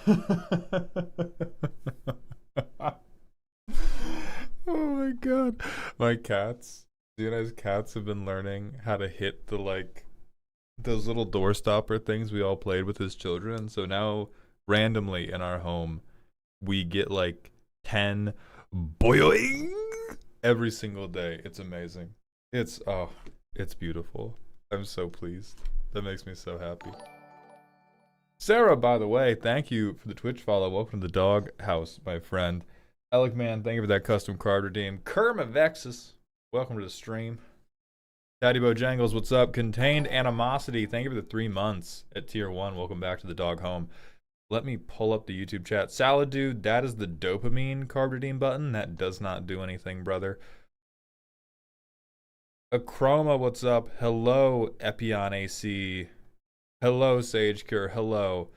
Oh my god. My cats, you guys, cats have been learning how to hit the like those little door stopper things we all played with as children. So now randomly in our home, we get like 10 boing every single day. It's amazing. It's beautiful. I'm so pleased. That makes me so happy. Sarah, by the way, thank you for the Twitch follow. Welcome to the dog house, my friend. Alec Man, thank you for that custom card redeem. Kerma Vexus, welcome to the stream. Daddy Bojangles, what's up? Contained Animosity, thank you for the 3 months at tier 1. Welcome back to the dog home. Let me pull up the YouTube chat. Salad Dude, that is the dopamine card redeem button. That does not do anything, brother. Achroma, what's up? Hello, Epion AC. Hello, Sage Cure. Hello.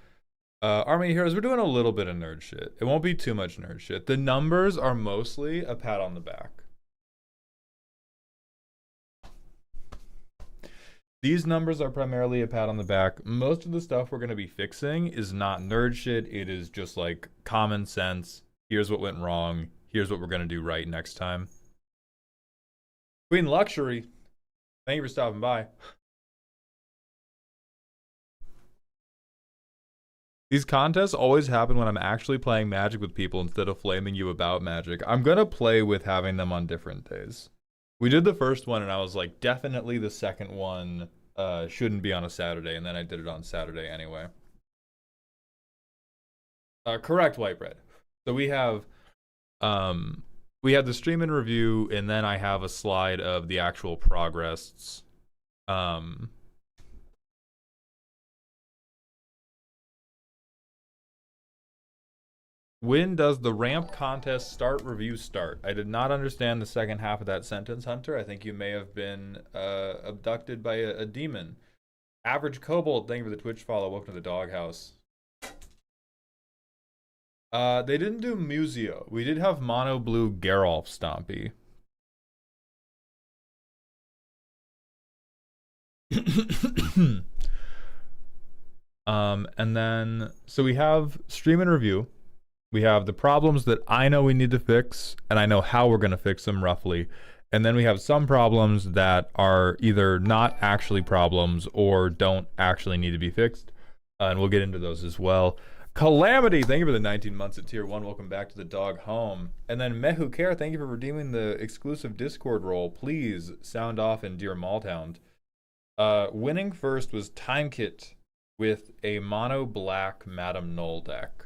Army Heroes, we're doing a little bit of nerd shit. It won't be too much nerd shit. The numbers are mostly a pat on the back. These numbers are primarily a pat on the back. Most of the stuff we're going to be fixing is not nerd shit. It is just like common sense. Here's what went wrong. Here's what we're going to do right next time. Queen Luxury, thank you for stopping by. These contests always happen when I'm actually playing Magic with people instead of flaming you about Magic. I'm going to play with having them on different days. We did the first one and I was like, definitely the second one shouldn't be on a Saturday, and then I did it on Saturday anyway. Correct, White Bread. So we have the stream and review, and then I have a slide of the actual progress. When does the ramp contest start? Review start. I did not understand the second half of that sentence, Hunter. I think you may have been abducted by a demon. Average Kobold, thank you for the Twitch follow. Welcome to the doghouse. They didn't do Museo. We did have Mono Blue Geralf Stompy. And then, so we have stream and review. We have the problems that I know we need to fix, and I know how we're going to fix them roughly. And then we have some problems that are either not actually problems or don't actually need to be fixed. And we'll get into those as well. Calamity, thank you for the 19 months at tier 1. Welcome back to the dog home. And then Mehu Care, thank you for redeeming the exclusive Discord role. Please sound off in Dear Malthound. Winning first was Time Kit with a mono black Madame Null deck.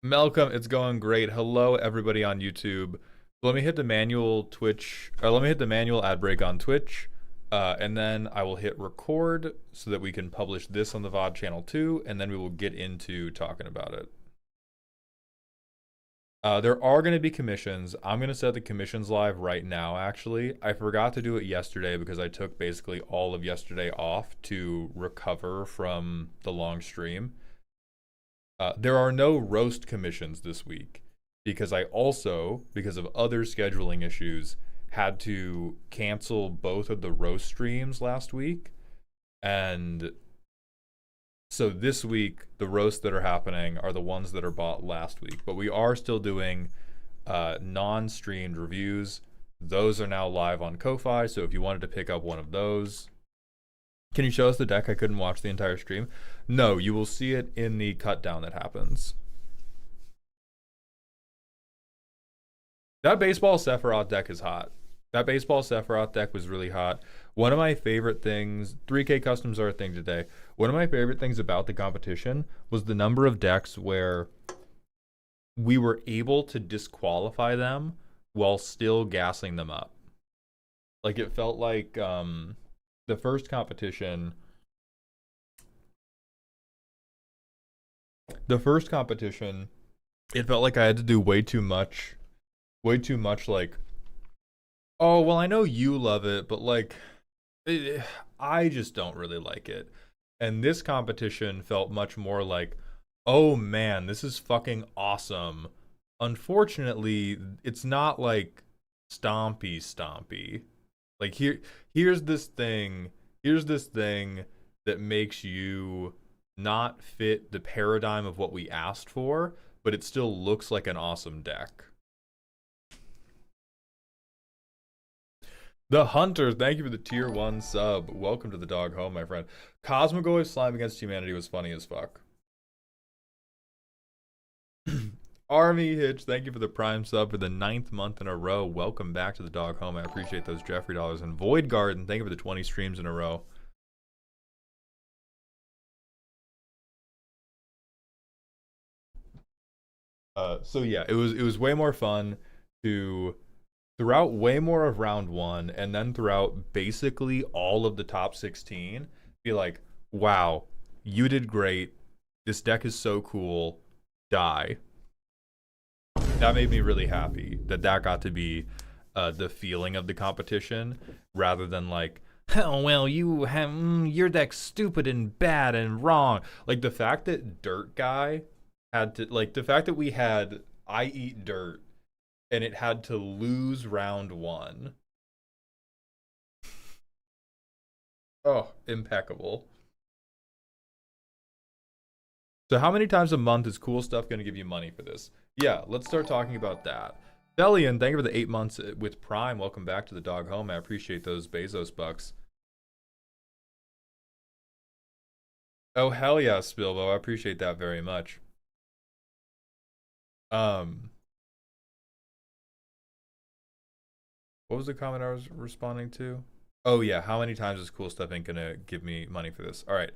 Malcolm, it's going great. Hello, everybody on YouTube. Let me hit the manual ad break on Twitch, and then I will hit record so that we can publish this on the VOD channel too, and then we will get into talking about it. There are going to be commissions. I'm going to set the commissions live right now, actually. I forgot to do it yesterday because I took basically all of yesterday off to recover from the long stream. There are no roast commissions this week because I also, because of other scheduling issues, had to cancel both of the roast streams last week. And so this week, the roasts that are happening are the ones that are bought last week. But we are still doing non-streamed reviews. Those are now live on Ko-Fi, so if you wanted to pick up one of those... Can you show us the deck? I couldn't watch the entire stream. No, you will see it in the cut down that happens. That baseball Sephiroth deck is hot. That baseball Sephiroth deck was really hot. One of my favorite things, 3K customs are a thing today. One of my favorite things about the competition was the number of decks where we were able to disqualify them while still gassing them up. Like it felt like the first competition, it felt like I had to do way too much like, oh, well, I know you love it, but like, I just don't really like it. And this competition felt much more like, oh man, this is fucking awesome. Unfortunately, it's not like stompy. Like here's this thing, here's this thing that makes you not fit the paradigm of what we asked for, but it still looks like an awesome deck. The Hunter, thank you for the tier 1 sub. Welcome to the dog home, my friend. Cosmogoy Slime Against Humanity was funny as fuck. Army Hitch, thank you for the prime sub for the 9th month in a row. Welcome back to the dog home. I appreciate those Jeffrey dollars. And Void Garden, thank you for the 20 streams in a row. So yeah, it was way more fun to throughout way more of round 1 and then throughout basically all of the top 16 be like, wow, you did great. This deck is so cool. Die. That made me really happy that got to be the feeling of the competition rather than like, oh well, you have your deck's stupid and bad and wrong. Like the fact that Dirt Guy had to, like the fact that we had I Eat Dirt and it had to lose round 1. Oh, impeccable. So how many times a month is cool stuff going to give you money for this? Yeah, let's start talking about that. Bellion, thank you for the 8 months with Prime. Welcome back to the dog home. I appreciate those Bezos bucks. Oh, hell yeah, Spilbo. I appreciate that very much. What was the comment I was responding to? Oh yeah, how many times is cool stuff ain't gonna give me money for this? All right.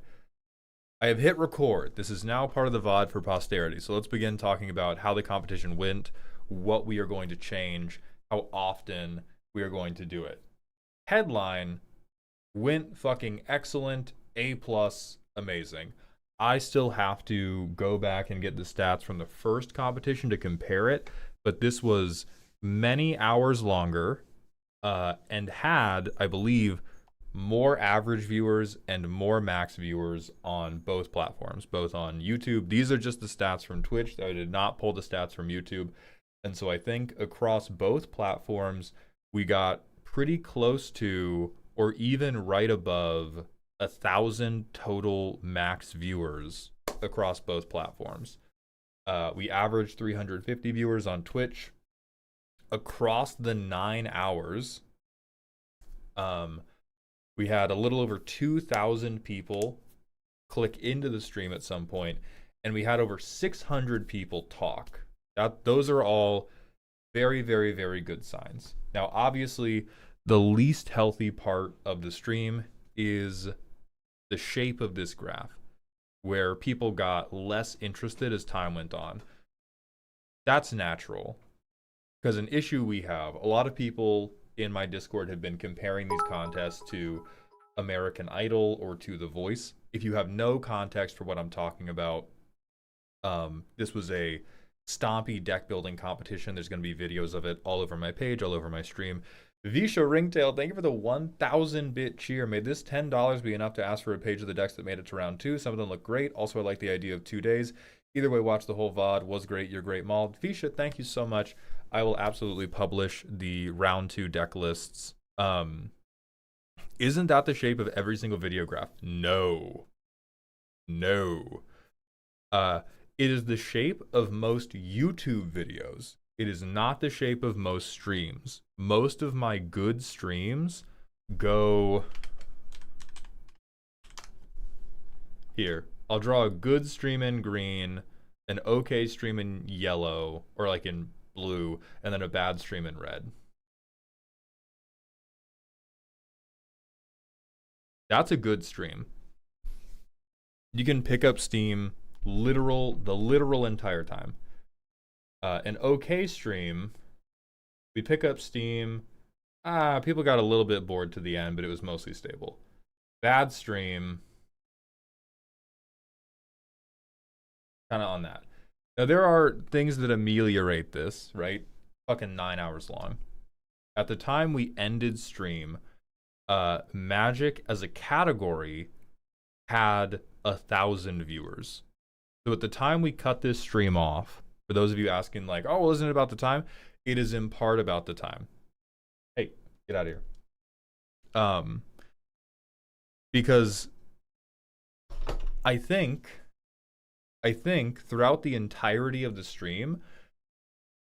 I have hit record. This is now part of the VOD for posterity. So let's begin talking about how the competition went, what we are going to change, how often we are going to do it. Headline, went fucking excellent, A+, amazing. I still have to go back and get the stats from the first competition to compare it, but this was many hours longer and had, I believe, more average viewers and more max viewers on both platforms, both on YouTube. These are just the stats from Twitch. I did not pull the stats from YouTube. And so I think across both platforms, we got pretty close to or even right above 1,000 total max viewers across both platforms. We averaged 350 viewers on Twitch. Across the 9 hours, we had a little over 2,000 people click into the stream at some point, and we had over 600 people talk. Those are all very, very, very good signs. Now, obviously, the least healthy part of the stream is the shape of this graph, where people got less interested as time went on. That's natural, because an issue we have, a lot of people in my Discord have been comparing these contests to American Idol or to The Voice. If you have no context for what I'm talking about, this was a stompy deck building competition. There's going to be videos of it all over my page, all over my stream. Visha Ringtail, thank you for the 1,000-bit cheer. May this $10 be enough to ask for a page of the decks that made it to round 2? Some of them look great. Also, I like the idea of 2 days. Either way, watch the whole VOD. Was great. You're great, Maul. Visha, thank you so much. I will absolutely publish the round 2 deck lists. Isn't that the shape of every single video graph? No. No. It is the shape of most YouTube videos. It is not the shape of most streams. Most of my good streams go here. I'll draw a good stream in green, an okay stream in yellow, or like in blue, and then a bad stream in red. That's a good stream. You can pick up steam the literal entire time. An okay stream, we pick up steam. People got a little bit bored to the end, but it was mostly stable. Bad stream, kind of on that. Now, there are things that ameliorate this, right? Fucking 9 hours long. At the time we ended stream, Magic as a category had 1,000 viewers. So at the time we cut this stream off, for those of you asking like, oh, well, isn't it about the time? It is in part about the time. Hey, get out of here. Um, because I think throughout the entirety of the stream,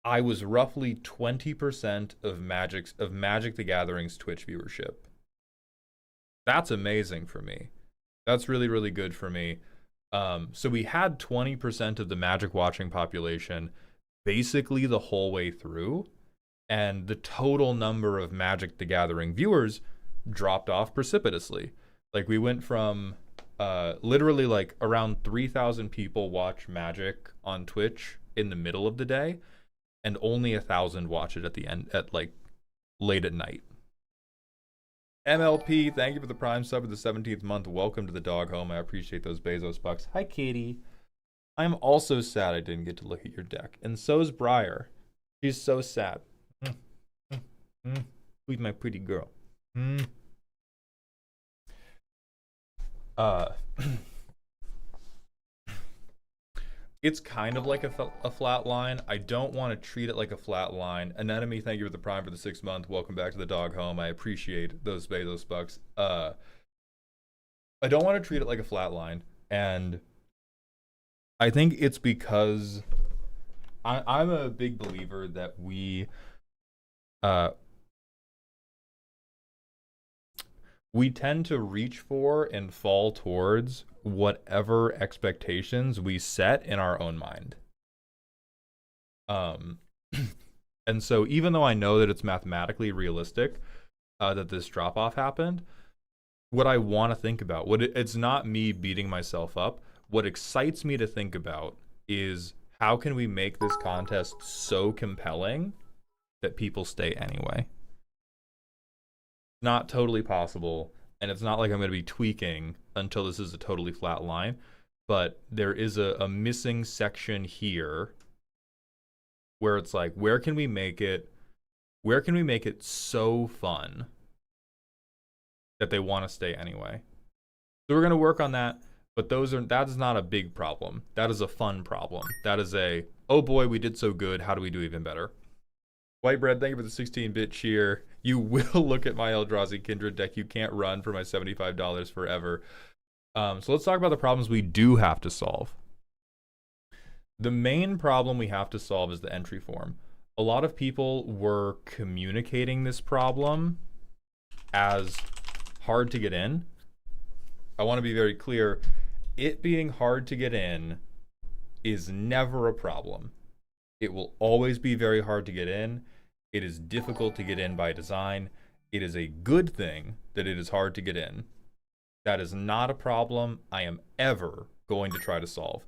I was roughly 20% of Magic the Gathering's Twitch viewership. That's amazing for me. That's really, really good for me. So we had 20% of the Magic watching population basically the whole way through, and the total number of Magic the Gathering viewers dropped off precipitously. Like we went from literally like around 3,000 people watch Magic on Twitch in the middle of the day, and only 1,000 watch it at the end, at like late at night. MLP, thank you for the Prime sub for the 17th month. Welcome to the dog home. I appreciate those Bezos bucks. Hi, Katie. I'm also sad I didn't get to look at your deck. And so's Briar. She's so sad. Who's my pretty girl? It's kind of like a flat line. I don't want to treat it like a flat line. Anemone, thank you for the Prime for the 6th month. Welcome back to the dog home. I appreciate those Bezos bucks. I don't want to treat it like a flat line, and I think it's because I'm a big believer that we tend to reach for and fall towards whatever expectations we set in our own mind. And so even though I know that it's mathematically realistic that this drop-off happened, what I want to think about, it's not me beating myself up. What excites me to think about is how can we make this contest so compelling that people stay anyway? Not totally possible, and it's not like I'm going to be tweaking until this is a totally flat line, but there is a missing section here where it's like, where can we make it so fun that they want to stay anyway? So we're going to work on that, but that is not a big problem. That is a fun problem. That is a, oh boy, we did so good, how do we do even better? White Bread, thank you for the 16-bit cheer. You will look at my Eldrazi Kindred deck. You can't run for my $75 forever. So let's talk about the problems we do have to solve. The main problem we have to solve is the entry form. A lot of people were communicating this problem as hard to get in. I want to be very clear. It being hard to get in is never a problem. It will always be very hard to get in. It is difficult to get in by design. It is a good thing that it is hard to get in. That is not a problem I am ever going to try to solve.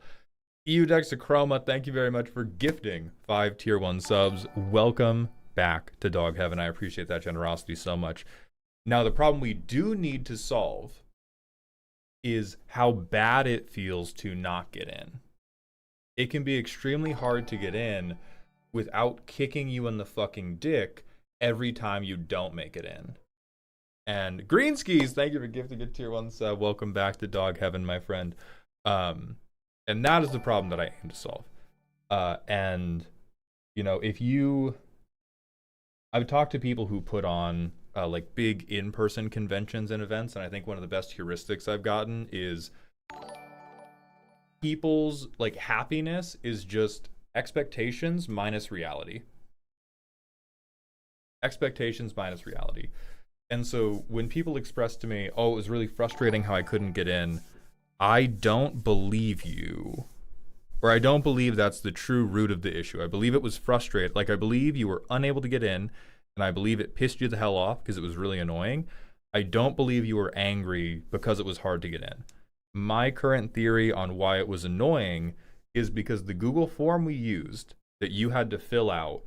EU Dexachroma, thank you very much for gifting 5 tier 1 subs. Welcome back to Dog Heaven. I appreciate that generosity so much. Now, the problem we do need to solve is how bad it feels to not get in. It can be extremely hard to get in without kicking you in the fucking dick every time you don't make it in. And Green Skis, thank you for gifting a tier 1 sub. Welcome back to Dog Heaven, my friend. And that is the problem that I aim to solve. And, you know, I've talked to people who put on like big in-person conventions and events, and I think one of the best heuristics I've gotten is people's like happiness is just expectations minus reality. Expectations minus reality. And so when people express to me, oh, it was really frustrating how I couldn't get in, I don't believe you. Or I don't believe that's the true root of the issue. I believe it was frustrating. Like, I believe you were unable to get in, and I believe it pissed you the hell off because it was really annoying. I don't believe you were angry because it was hard to get in. My current theory on why it was annoying is because the Google form we used that you had to fill out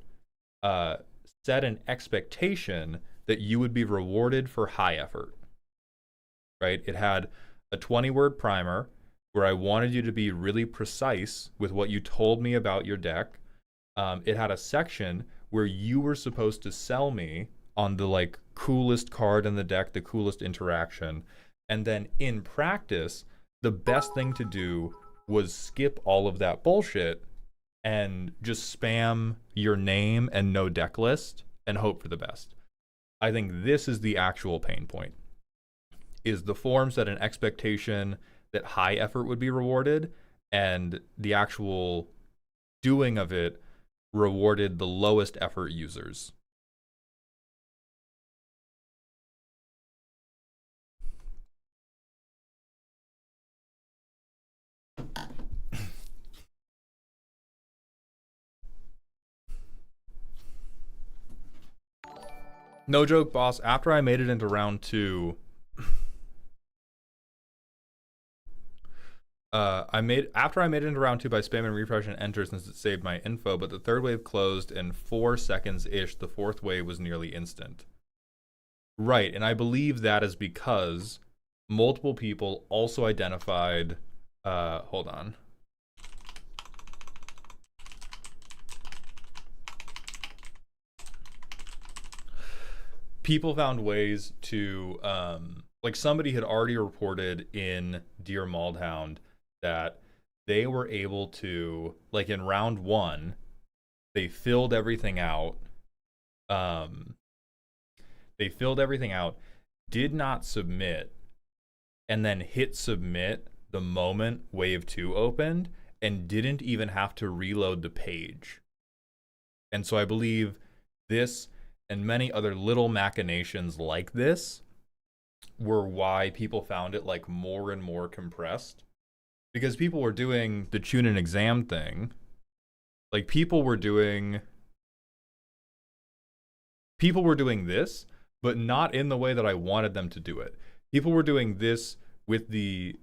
set an expectation that you would be rewarded for high effort, right? It had a 20-word primer where I wanted you to be really precise with what you told me about your deck. It had a section where you were supposed to sell me on the like coolest card in the deck, the coolest interaction. And then in practice, the best thing to do was skip all of that bullshit and just spam your name and no deck list and hope for the best. I think this is the actual pain point. Is the form set an expectation that high effort would be rewarded, and the actual doing of it rewarded the lowest effort users. No joke, boss. After I made it into round 2, after I made it into round 2 by spamming refresh and enter since it saved my info, but the third wave closed in 4 seconds ish. The fourth wave was nearly instant. Right, and I believe that is because multiple people also identified. Hold on. People found ways to, like somebody had already reported in Dear Maldhound that they were able to, like in round 1, they filled everything out. They filled everything out, did not submit, and then hit submit the moment wave 2 opened, and didn't even have to reload the page. And so I believe this and many other little machinations like this were why people found it like more and more compressed, because people were doing the tune and exam thing. Like people were doing this, but not in the way that I wanted them to do it. People were doing this with the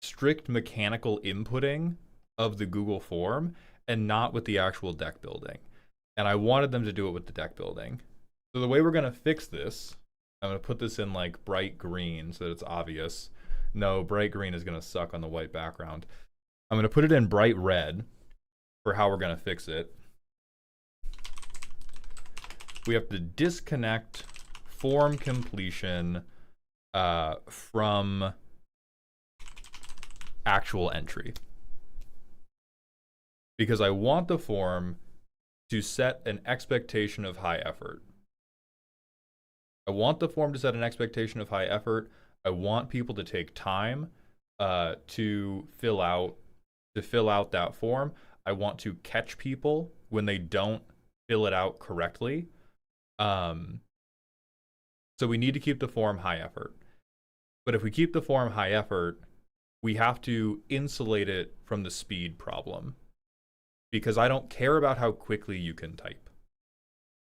strict mechanical inputting of the Google form and not with the actual deck building. And I wanted them to do it with the deck building. So the way we're going to fix this, I'm going to put this in like bright green so that it's obvious. No, bright green is going to suck on the white background. I'm going to put it in bright red for how we're going to fix it. We have to disconnect form completion from actual entry. Because I want the form to set an expectation of high effort. I want the form to set an expectation of high effort. I want people to take time to fill out that form. I want to catch people when they don't fill it out correctly. So we need to keep the form high effort. But if we keep the form high effort, we have to insulate it from the speed problem. Because I don't care about how quickly you can type.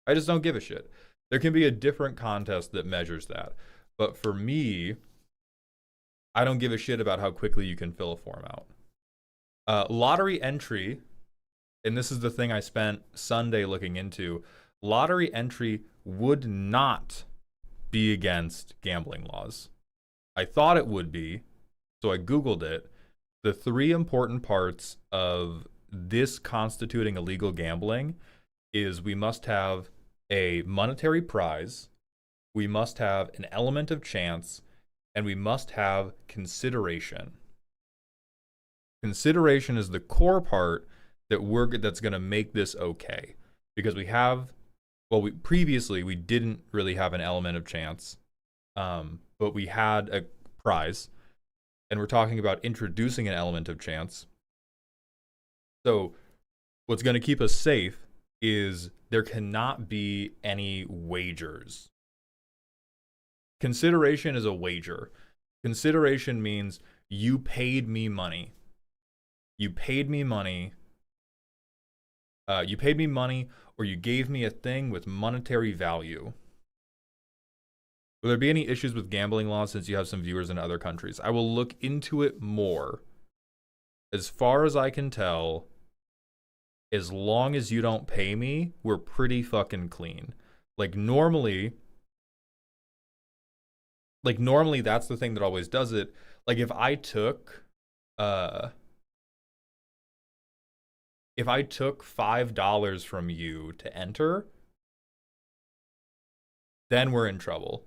I just don't give a shit. There can be a different contest that measures that. But for me, I don't give a shit about how quickly you can fill a form out. Lottery entry, and this is the thing I spent Sunday looking into, lottery entry would not be against gambling laws. I thought it would be, so I Googled it. The 3 important parts of this constituting illegal gambling is we must have a monetary prize, we must have an element of chance, and we must have consideration. Consideration is the core part that's going to make this okay, because we previously we didn't really have an element of chance, but we had a prize, and we're talking about introducing an element of chance. So what's going to keep us safe is there cannot be any wagers. Consideration is a wager. Consideration means you paid me money. You paid me money. You paid me money, or you gave me a thing with monetary value. Will there be any issues with gambling laws since you have some viewers in other countries? I will look into it more. As far as I can tell, as long as you don't pay me, we're pretty fucking clean. Like normally that's the thing that always does it. Like if I took $5 from you to enter, then we're in trouble.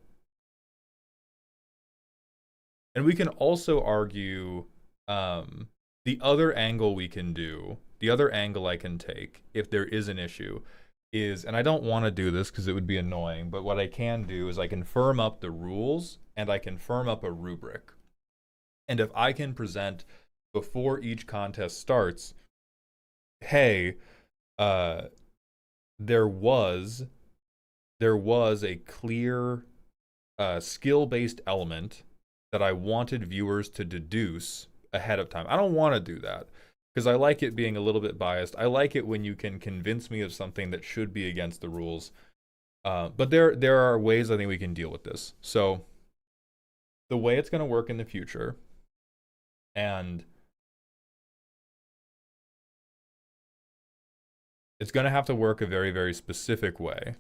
And we can also argue the other angle we can do, the other angle I can take if there is an issue, is, and I don't want to do this because it would be annoying, but what I can do is I can firm up the rules and I can firm up a rubric. And if I can present before each contest starts, hey, there was a clear skill-based element that I wanted viewers to deduce ahead of time. I don't want to do that because I like it being a little bit biased. I like it when you can convince me of something that should be against the rules. But there are ways I think we can deal with this. So the way it's going to work in the future, and it's going to have to work a very, very specific way.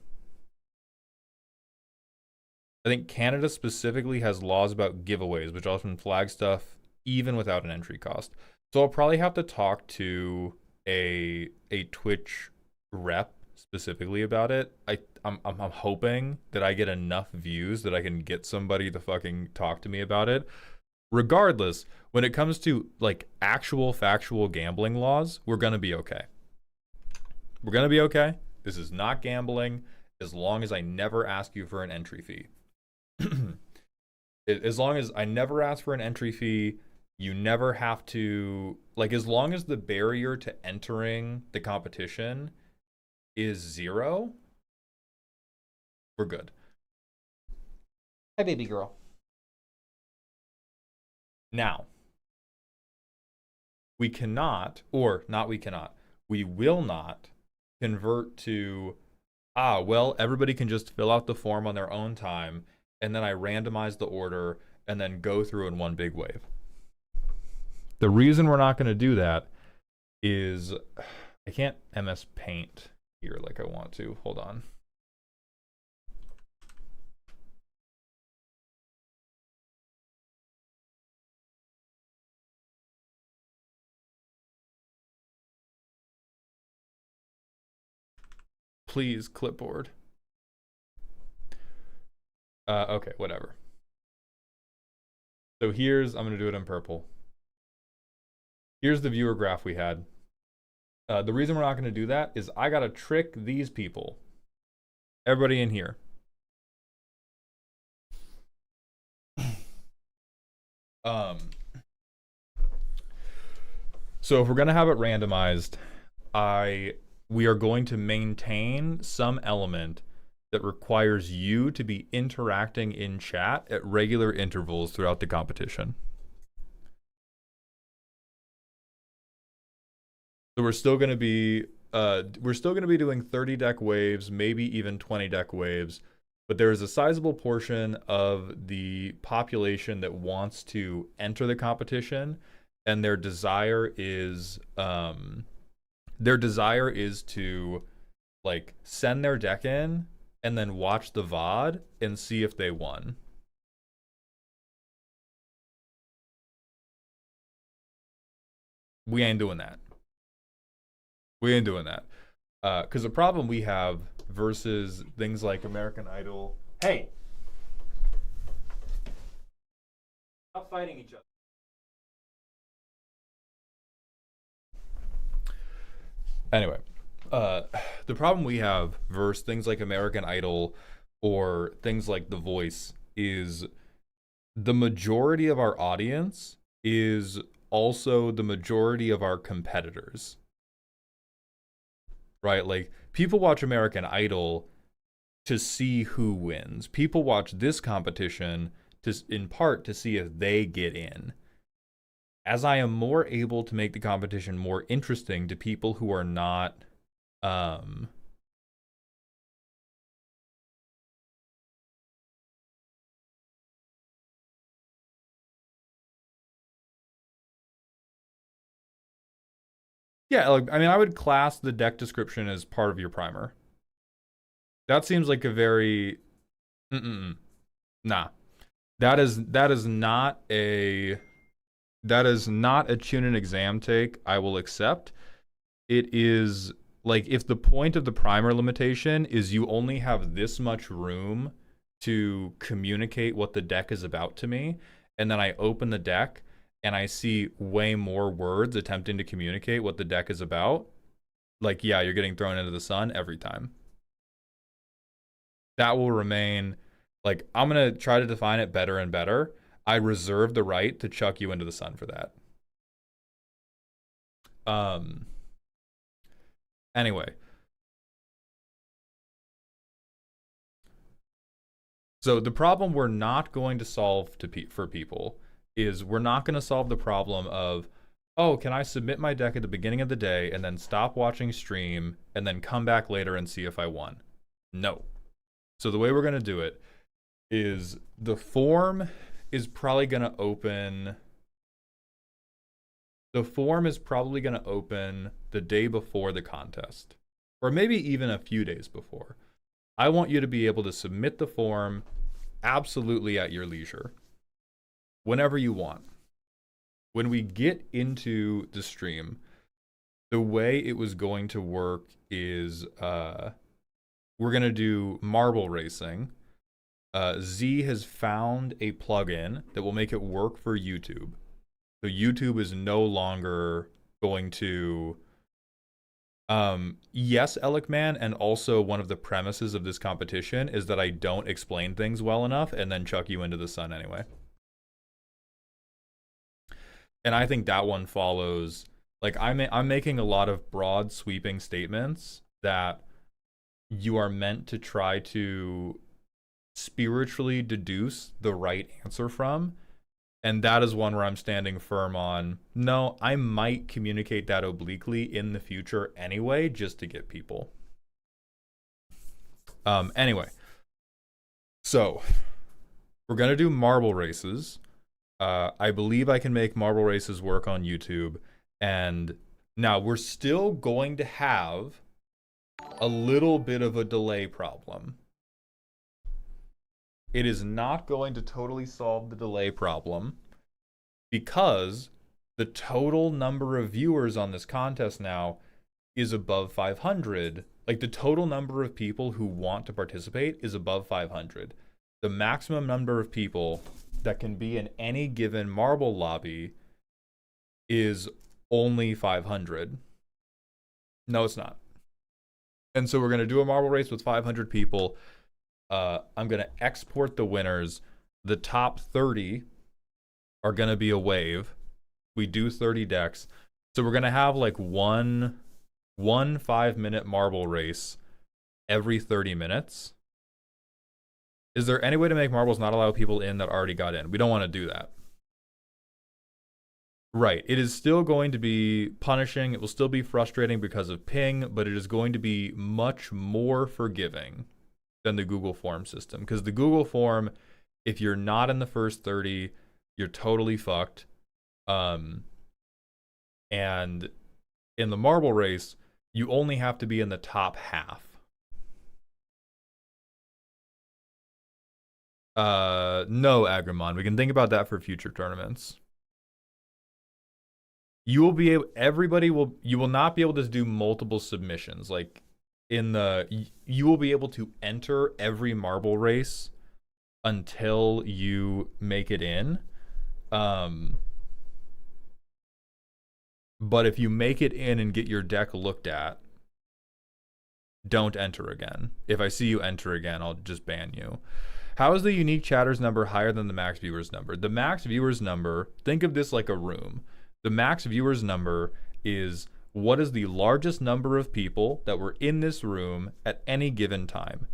I think Canada specifically has laws about giveaways, which often flag stuff even without an entry cost. So I'll probably have to talk to a Twitch rep specifically about it. I'm hoping that I get enough views that I can get somebody to fucking talk to me about it. Regardless, when it comes to like actual factual gambling laws, we're gonna be okay. We're gonna be okay. This is not gambling as long as I never ask you for an entry fee. As long as I never ask for an entry fee, you never have to, like, as long as the barrier to entering the competition is 0, we're good. Hi, baby girl. Now, we cannot, or not we cannot, we will not convert to, well, everybody can just fill out the form on their own time, and then I randomize the order, and then go through in one big wave. The reason we're not going to do that is I can't MS Paint here like I want to. Hold on. Please, clipboard. Okay, whatever. So here's, I'm going to do it in purple. Here's the viewer graph we had. The reason we're not going to do that is I got to trick these people. Everybody in here. So if we're going to have it randomized, we are going to maintain some element that requires you to be interacting in chat at regular intervals throughout the competition. So we're still going to be doing 30 deck waves, maybe even 20 deck waves, but there is a sizable portion of the population that wants to enter the competition, and their desire is to like send their deck in and then watch the VOD and see if they won. We ain't doing that. We ain't doing that. Because the problem we have versus things like American Idol. Hey! Stop fighting each other. Anyway, the problem we have versus things like American Idol or things like The Voice is the majority of our audience is also the majority of our competitors. Right? Like, people watch American Idol to see who wins. People watch this competition in part to see if they get in. As I am more able to make the competition more interesting to people who are not yeah, like, I mean, I would class the deck description as part of your primer. That seems like a very nah. That is not a tune and exam take I will accept. It is like, if the point of the primer limitation is you only have this much room to communicate what the deck is about to me, and then I open the deck and I see way more words attempting to communicate what the deck is about, like, yeah, you're getting thrown into the sun every time. That will remain. Like, I'm gonna try to define it better and better. I reserve the right to chuck you into the sun for that. Um. Anyway, so the problem we're not going to solve for people is we're not going to solve the problem of, oh, can I submit my deck at the beginning of the day and then stop watching stream and then come back later and see if I won? No. So the way we're going to do it is the form is probably going to open. The form is probably going to open the day before the contest, or maybe even a few days before. I want you to be able to submit the form absolutely at your leisure, whenever you want. When we get into the stream, the way it was going to work is we're going to do marble racing. Z has found a plugin that will make it work for YouTube. So YouTube is no longer going to... yes, Elikman, and also one of the premises of this competition is that I don't explain things well enough and then chuck you into the sun anyway. And I think that one follows... Like, I'm making a lot of broad, sweeping statements that you are meant to try to spiritually deduce the right answer from. And that is one where I'm standing firm on, no, I might communicate that obliquely in the future anyway, just to get people. Anyway, so we're going to do marble races. I believe I can make marble races work on YouTube. And now we're still going to have a little bit of a delay problem. It is not going to totally solve the delay problem because the total number of viewers on this contest now is above 500. Like, the total number of people who want to participate is above 500. The maximum number of people that can be in any given marble lobby is only 500. No, it's not. And so we're going to do a marble race with 500 people. I'm going to export the winners. The top 30 are going to be a wave. We do 30 decks. So we're going to have like one 5-minute marble race every 30 minutes. Is there any way to make marbles not allow people in that already got in? We don't want to do that. Right. It is still going to be punishing. It will still be frustrating because of ping, but it is going to be much more forgiving than the Google Form system. Because the Google Form, if you're not in the first 30, you're totally fucked. And in the marble race, you only have to be in the top half. No, Agramon. We can think about that for future tournaments. You will be able, you will not be able to do multiple submissions. Like, you will be able to enter every marble race until you make it in. But if you make it in and get your deck looked at, don't enter again. If I see you enter again, I'll just ban you. How is the unique chatters number higher than the max viewers number? The max viewers number, think of this like a room. The max viewers number is what is the largest number of people that were in this room at any given time.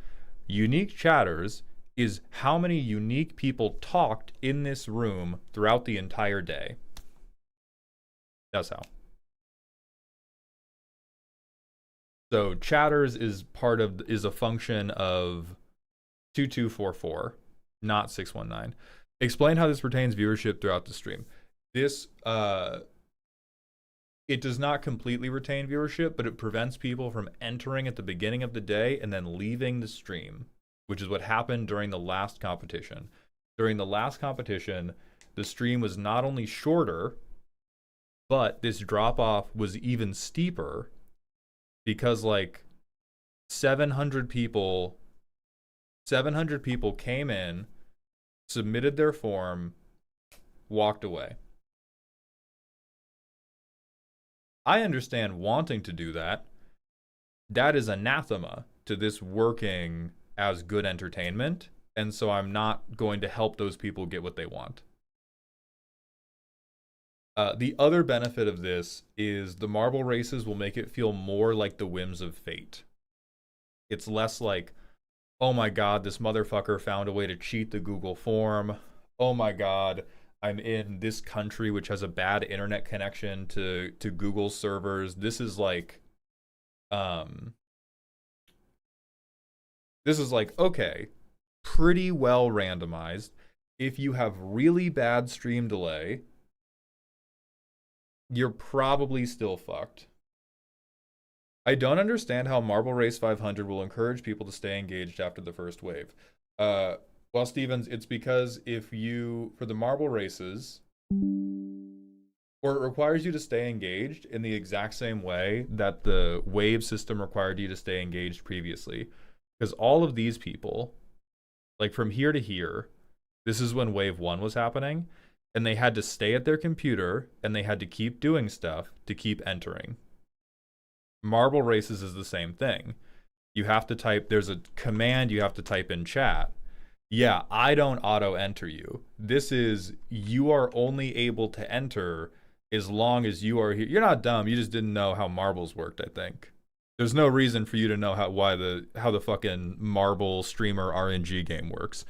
Unique chatters is how many unique people talked in this room throughout the entire day. That's how. So chatters is a function of 2244, not 619. Explain how this retains viewership throughout the stream. This, it does not completely retain viewership, but it prevents people from entering at the beginning of the day and then leaving the stream, which is what happened during the last competition. During the last competition, the stream was not only shorter, but this drop-off was even steeper because like 700 people came in, submitted their form, walked away. I understand wanting to do that. That is anathema to this working as good entertainment, and so I'm not going to help those people get what they want. The other benefit of this is the marble races will make it feel more like the whims of fate. It's less like, oh my god, this motherfucker found a way to cheat the Google form. Oh my god, I'm in this country which has a bad internet connection to Google servers. This is like, okay, pretty well randomized. If you have really bad stream delay, you're probably still fucked. I don't understand how Marble Race 500 will encourage people to stay engaged after the first wave. Well, Stevens, it's because for the marble races, or it requires you to stay engaged in the exact same way that the wave system required you to stay engaged previously. Because all of these people, like from here to here, this is when wave 1 was happening, and they had to stay at their computer, and they had to keep doing stuff to keep entering. Marble races is the same thing. You have to type, there's a command you have to type in chat. Yeah, I don't auto-enter you. This is, you are only able to enter as long as you are here. You're not dumb, you just didn't know how marbles worked, I think. There's no reason for you to know how the fucking marble streamer RNG game works.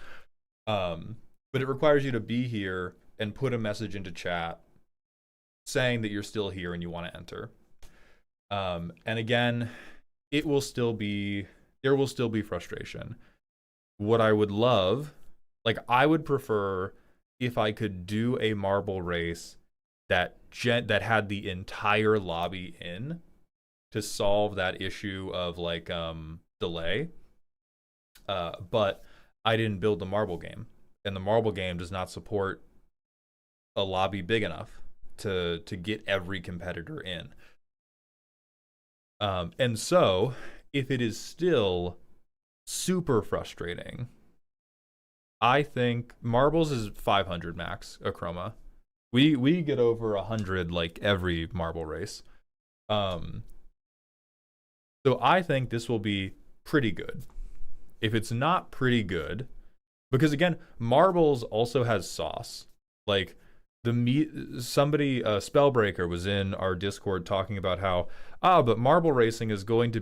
But it requires you to be here and put a message into chat saying that you're still here and you want to enter. And again, there will still be frustration. What I would love, like I would prefer if I could do a marble race that had the entire lobby in to solve that issue of like delay. But I didn't build the marble game, and the marble game does not support a lobby big enough to get every competitor in. And so, if it is still super frustrating, I think marbles is 500 max Achroma. We get over 100 like every marble race. So I think this will be pretty good. If it's not pretty good, because again, marbles also has sauce. Like somebody, Spellbreaker was in our Discord talking about how, but marble racing is going to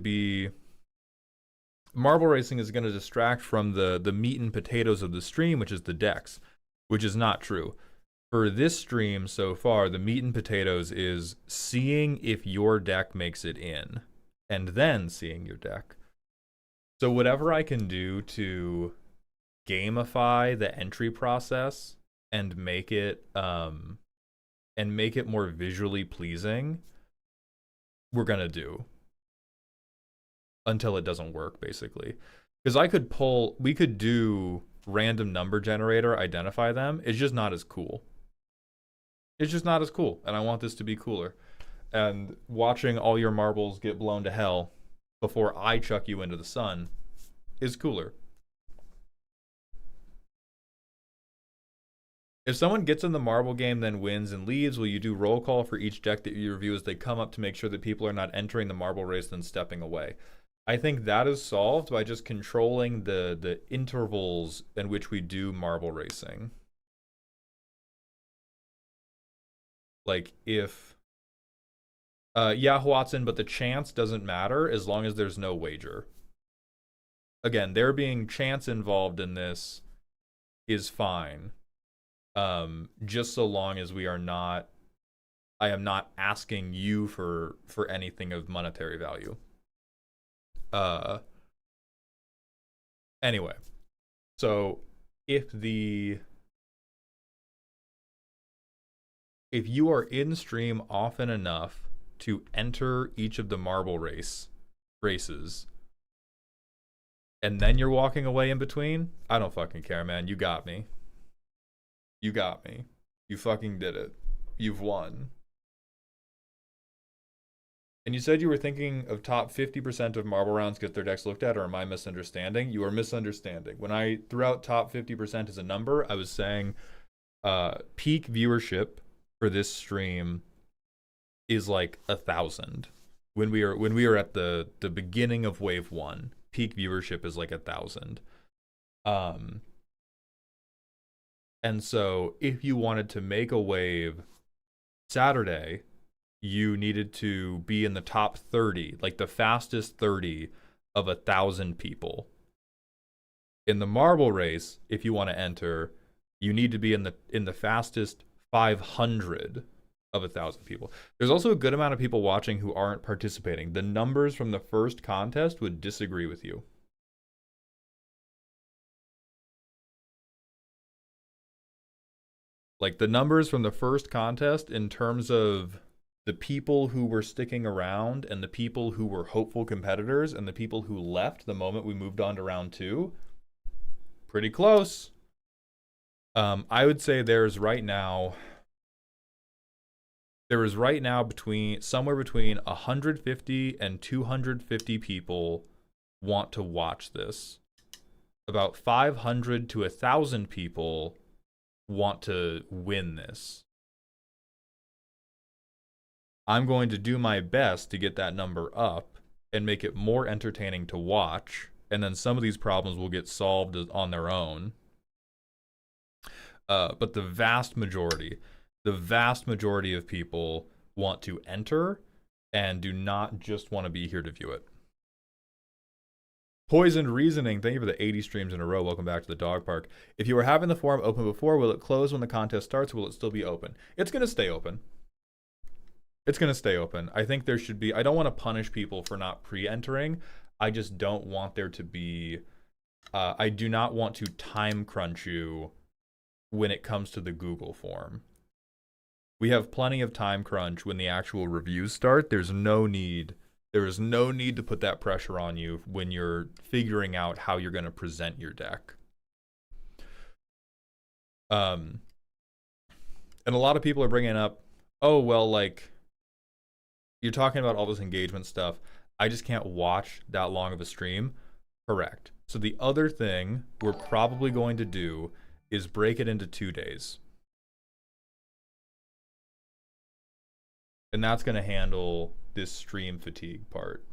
distract from the meat and potatoes of the stream, which is the decks, which is not true. For this stream so far, the meat and potatoes is seeing if your deck makes it in, and then seeing your deck. So whatever I can do to gamify the entry process and make it more visually pleasing, we're gonna do until it doesn't work, basically. Because we could do random number generator, identify them. It's just not as cool. It's just not as cool, and I want this to be cooler. And watching all your marbles get blown to hell before I chuck you into the sun is cooler. If someone gets in the marble game, then wins and leaves, will you do roll call for each deck that you review as they come up to make sure that people are not entering the marble race then stepping away? I think that is solved by just controlling the intervals in which we do marble racing. Like if, yeah, Watson, but the chance doesn't matter as long as there's no wager. Again, there being chance involved in this is fine. Just so long as I am not asking you for anything of monetary value. Anyway, so if you are in stream often enough to enter each of the marble races, and then you're walking away in between, I don't fucking care, man. You got me. You got me. You fucking did it. You've won. And you said you were thinking of top 50% of marble rounds get their decks looked at, or am I misunderstanding? You are misunderstanding. When I threw out top 50% as a number, I was saying peak viewership for this stream is like 1,000. When we are at the beginning of wave 1, peak viewership is like 1,000. Um, and so if you wanted to make a wave Saturday, you needed to be in the top 30, like the fastest 30 of 1,000 people. In the marble race, if you want to enter, you need to be in the fastest 500 of 1,000 people. There's also a good amount of people watching who aren't participating. The numbers from the first contest would disagree with you. Like the numbers from the first contest in terms of the people who were sticking around and the people who were hopeful competitors and the people who left the moment we moved on to round 2, pretty close. I would say there is right now between somewhere between 150 and 250 people want to watch this. About 500 to 1,000 people want to win this. I'm going to do my best to get that number up and make it more entertaining to watch, and then some of these problems will get solved on their own. But the vast majority of people want to enter and do not just want to be here to view it. Poisoned Reasoning, thank you for the 80 streams in a row. Welcome back to the dog park. If you were having the forum open before, will it close when the contest starts? Or will it still be open? It's going to stay open. It's going to stay open. I think there should be, I don't want to punish people for not pre-entering. I just don't want there to be, I do not want to time crunch you when it comes to the Google form. We have plenty of time crunch when the actual reviews start. There is no need to put that pressure on you when you're figuring out how you're going to present your deck. And a lot of people are bringing up, oh, well, like, you're talking about all this engagement stuff. I just can't watch that long of a stream. Correct. So the other thing we're probably going to do is break it into 2 days. And that's going to handle this stream fatigue part.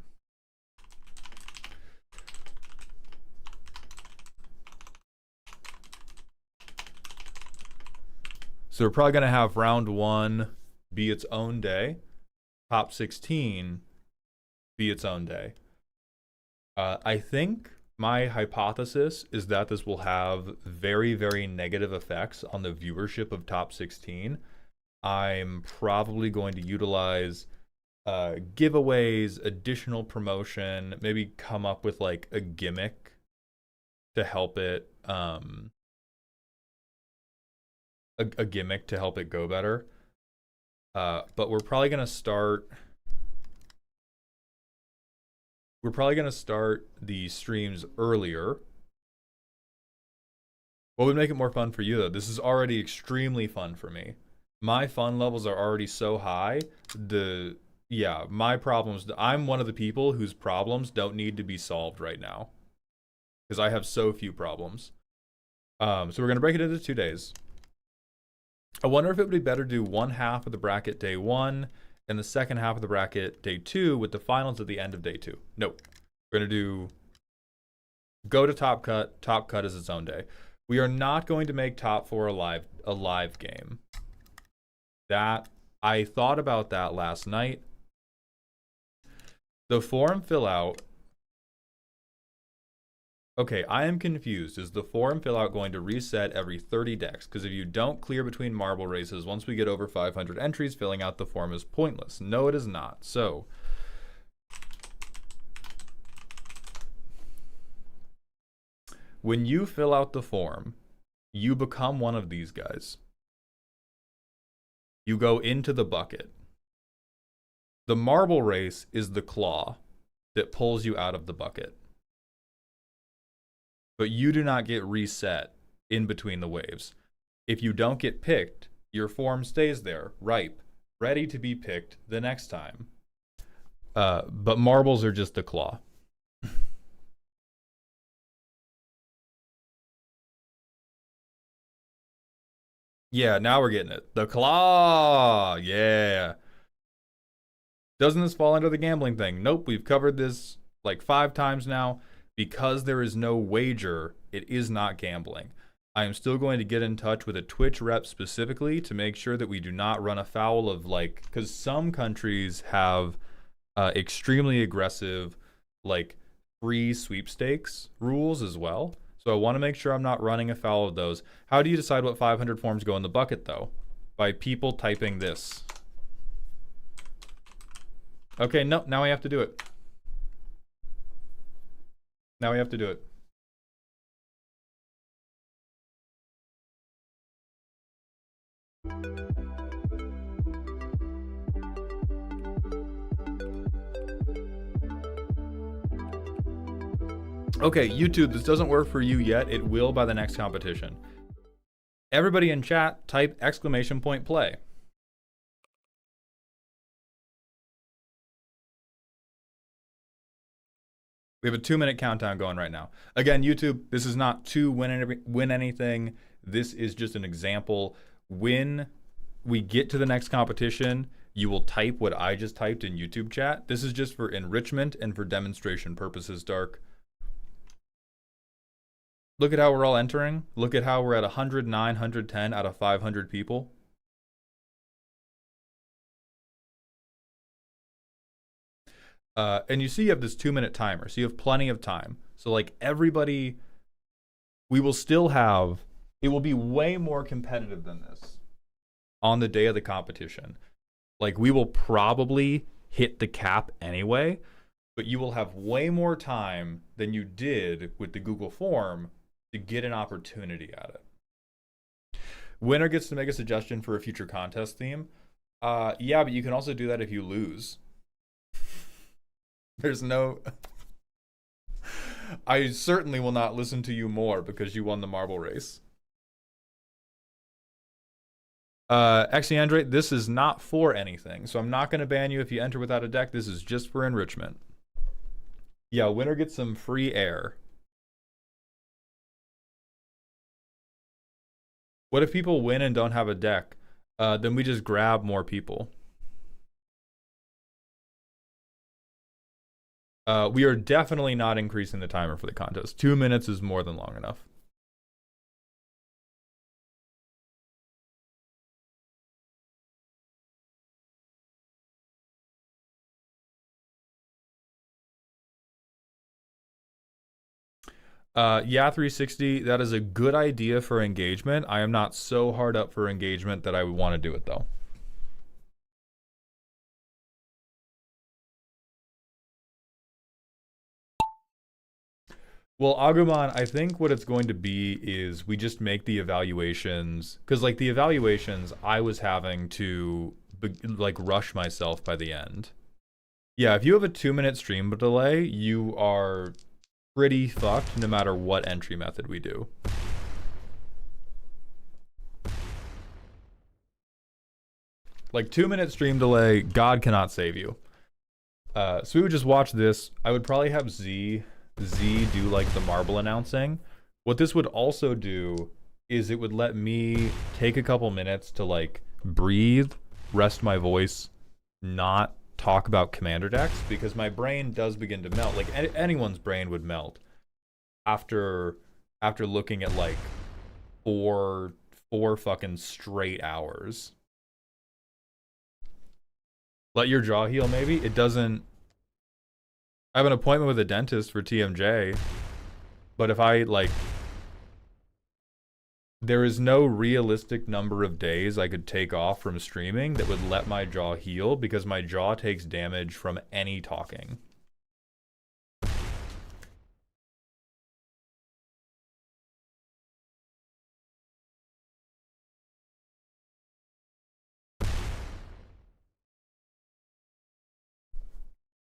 So we're probably going to have round 1 be its own day. Top 16 be its own day. I think my hypothesis is that this will have very, very negative effects on the viewership of top 16. I'm probably going to utilize giveaways, additional promotion, maybe come up with like a gimmick to help it, a gimmick to help it go better. But we're probably gonna start the streams earlier. What would make it more fun for you though? This is already extremely fun for me. My fun levels are already so high. My problems, I'm one of the people whose problems don't need to be solved right now, because I have so few problems. So we're gonna break it into 2 days. I wonder if it would be better to do one half of the bracket day 1 and the second half of the bracket day 2 with the finals at the end of day 2. Nope. We're gonna do go to top cut. Top cut is its own day. We are not going to make top 4 a live game. That I thought about that last night. The form fill out. Okay, I am confused. Is the form fill out going to reset every 30 decks? Because if you don't clear between marble races, once we get over 500 entries, filling out the form is pointless. No, it is not. So, when you fill out the form, you become one of these guys. You go into the bucket. The marble race is the claw that pulls you out of the bucket. But you do not get reset in between the waves. If you don't get picked, your form stays there, ripe, ready to be picked the next time. But marbles are just the claw. Yeah, now we're getting it. The claw! Yeah. Doesn't this fall under the gambling thing? Nope, we've covered this like 5 times now. Because there is no wager, it is not gambling. I am still going to get in touch with a Twitch rep specifically to make sure that we do not run afoul of, like, because some countries have extremely aggressive, like, free sweepstakes rules as well. So I want to make sure I'm not running afoul of those. How do you decide what 500 forms go in the bucket, though? By people typing this. Okay, no, now I have to do it. Now we have to do it. Okay, YouTube, this doesn't work for you yet. It will by the next competition. Everybody in chat, type !play. We have a 2-minute countdown going right now. Again, YouTube, this is not to win anything. This is just an example. When we get to the next competition, you will type what I just typed in YouTube chat. This is just for enrichment and for demonstration purposes, Dark. Look at how we're all entering. Look at how we're at 109, 110 out of 500 people. And you see you have this 2-minute timer, so you have plenty of time. So like everybody, we will still have, it will be way more competitive than this on the day of the competition. Like we will probably hit the cap anyway, but you will have way more time than you did with the Google form to get an opportunity at it. Winner gets to make a suggestion for a future contest theme. Yeah, but you can also do that if you lose. There's no... I certainly will not listen to you more because you won the marble race. Xeandre, this is not for anything, so I'm not going to ban you if you enter without a deck. This is just for enrichment. Yeah, winner gets some free air. What if people win and don't have a deck? Then we just grab more people. We are definitely not increasing the timer for the contest. 2 minutes is more than long enough. Yeah, 360, that is a good idea for engagement. I am not so hard up for engagement that I would want to do it, though. Well, Agumon, I think what it's going to be is we just make the evaluations, because like the evaluations, I was having to like rush myself by the end. Yeah, if you have a 2-minute stream delay, you are pretty fucked no matter what entry method we do. Like 2-minute stream delay, God cannot save you. So we would just watch this. I would probably have Z do like the marble announcing. What this would also do is it would let me take a couple minutes to like breathe, rest my voice, not talk about commander decks, because my brain does begin to melt. Like anyone's brain would melt after looking at like four fucking straight hours. Let your jaw heal, maybe? It doesn't... I have an appointment with a dentist for TMJ, but if I, like... There is no realistic number of days I could take off from streaming that would let my jaw heal, because my jaw takes damage from any talking.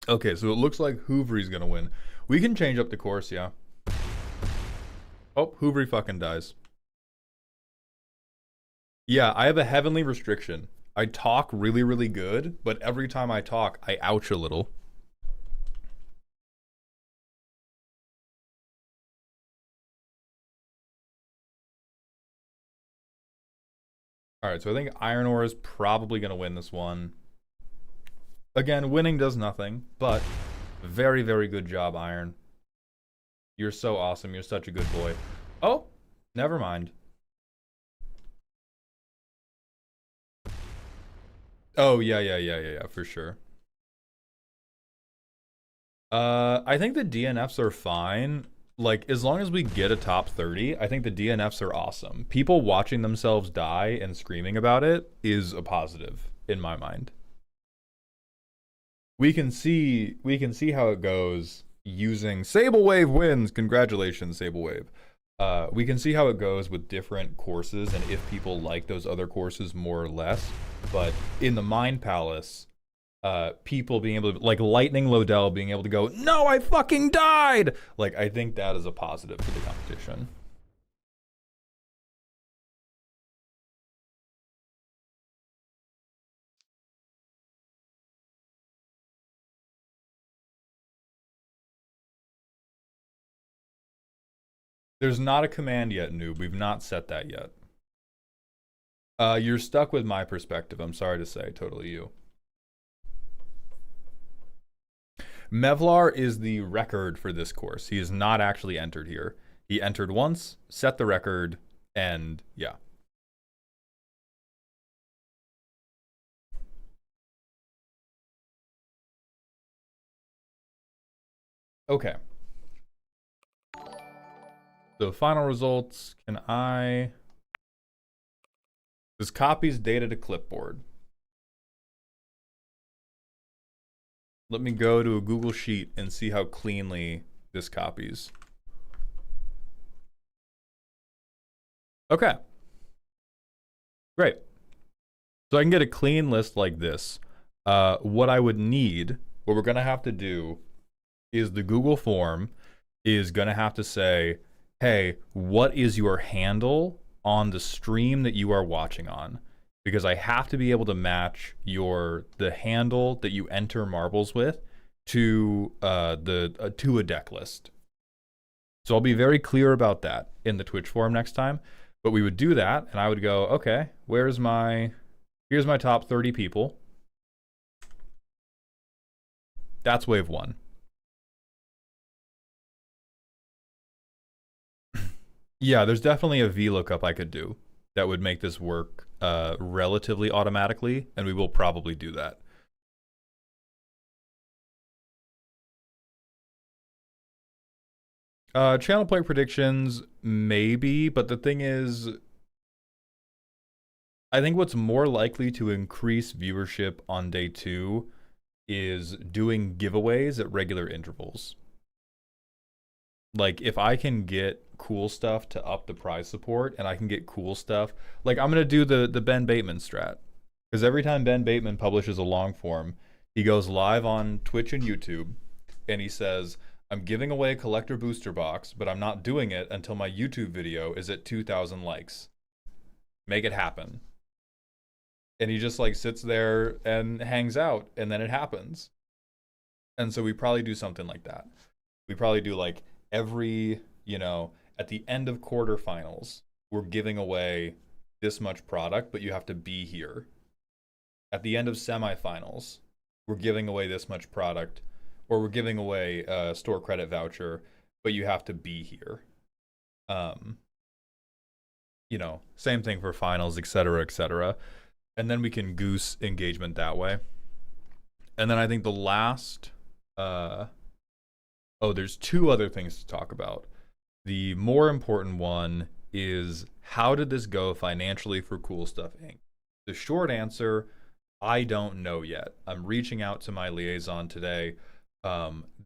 Okay, so it looks like Hoovery's gonna win. We can change up the course, yeah. Oh, Hoovery fucking dies. Yeah, I have a heavenly restriction. I talk really, really good, but every time I talk, I ouch a little. Alright, so I think Iron Ore is probably gonna win this one. Again, winning does nothing, but very, very good job, Iron. You're so awesome. You're such a good boy. Oh, never mind. Oh, yeah, for sure. I think the DNFs are fine. Like, as long as we get a top 30, I think the DNFs are awesome. People watching themselves die and screaming about it is a positive in my mind. We can see how it goes using Sablewave wins. Congratulations, Sablewave. We can see how it goes with different courses and if people like those other courses more or less. But in the Mind Palace, people being able to, like Lightning Lodell being able to go, no, I fucking died. Like, I think that is a positive for the competition. There's not a command yet, noob. We've not set that yet. You're stuck with my perspective. I'm sorry to say, totally you. Mevlar is the record for this course. He is not actually entered here. He entered once, set the record, and yeah. Okay. So final results, can I... This copies data to clipboard. Let me go to a Google Sheet and see how cleanly this copies. Okay. Great. So I can get a clean list like this. What I would need, what we're going to have to do is the Google form is going to have to say, hey, what is your handle on the stream that you are watching on? Because I have to be able to match the handle that you enter marbles with to to a deck list. So I'll be very clear about that in the Twitch forum next time. But we would do that, and I would go, okay, here's my top 30 people. That's wave one. Yeah, there's definitely a VLOOKUP I could do that would make this work relatively automatically, and we will probably do that. Channel point predictions, maybe, but the thing is, I think what's more likely to increase viewership on day 2 is doing giveaways at regular intervals. Like, if I can get cool stuff to up the prize support, and I can get cool stuff, like I'm gonna do the Ben Bateman strat, because every time Ben Bateman publishes a long form, he goes live on Twitch and YouTube, and he says, I'm giving away a collector booster box, but I'm not doing it until my YouTube video is at 2,000 likes. Make it happen. And he just like sits there and hangs out, and then it happens. And so we probably do something like that. We probably do like every, at the end of quarterfinals, we're giving away this much product, but you have to be here. At the end of semifinals, we're giving away this much product, or we're giving away a store credit voucher, but you have to be here. Same thing for finals, etc., etc. And then we can goose engagement that way. And then I think the last, there's 2 other things to talk about. The more important one is, how did this go financially for Cool Stuff Inc.? The short answer, I don't know yet. I'm reaching out to my liaison today.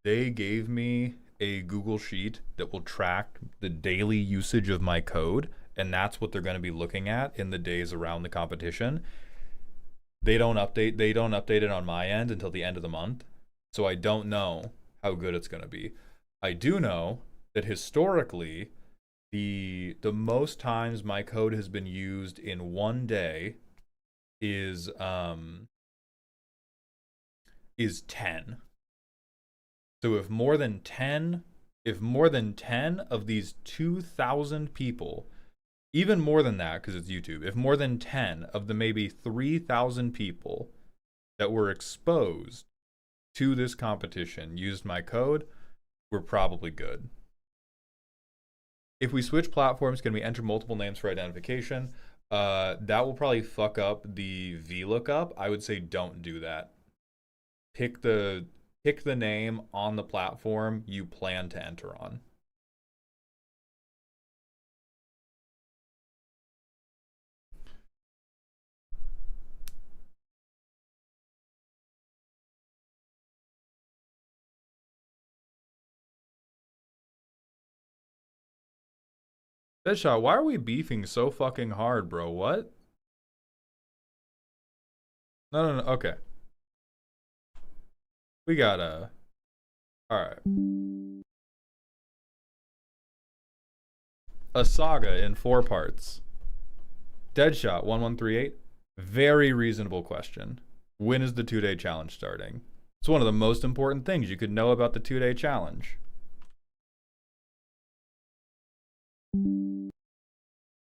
They gave me a Google Sheet that will track the daily usage of my code, and that's what they're going to be looking at in the days around the competition. They don't update it on my end until the end of the month, so I don't know how good it's going to be. I do know that historically, the most times my code has been used in one day is 10. So if more than 10 of these 2,000 people, even more than that because it's YouTube, if more than 10 of the maybe 3,000 people that were exposed to this competition used my code, we're probably good. If we switch platforms, can we enter multiple names for identification? That will probably fuck up the VLOOKUP. I would say don't do that. Pick the name on the platform you plan to enter on. Deadshot, why are we beefing so fucking hard, bro? What? No. Okay. We got a. Alright. A saga in 4 parts. Deadshot 1138. Very reasonable question. When is the 2-day challenge starting? It's one of the most important things you could know about the 2-day challenge.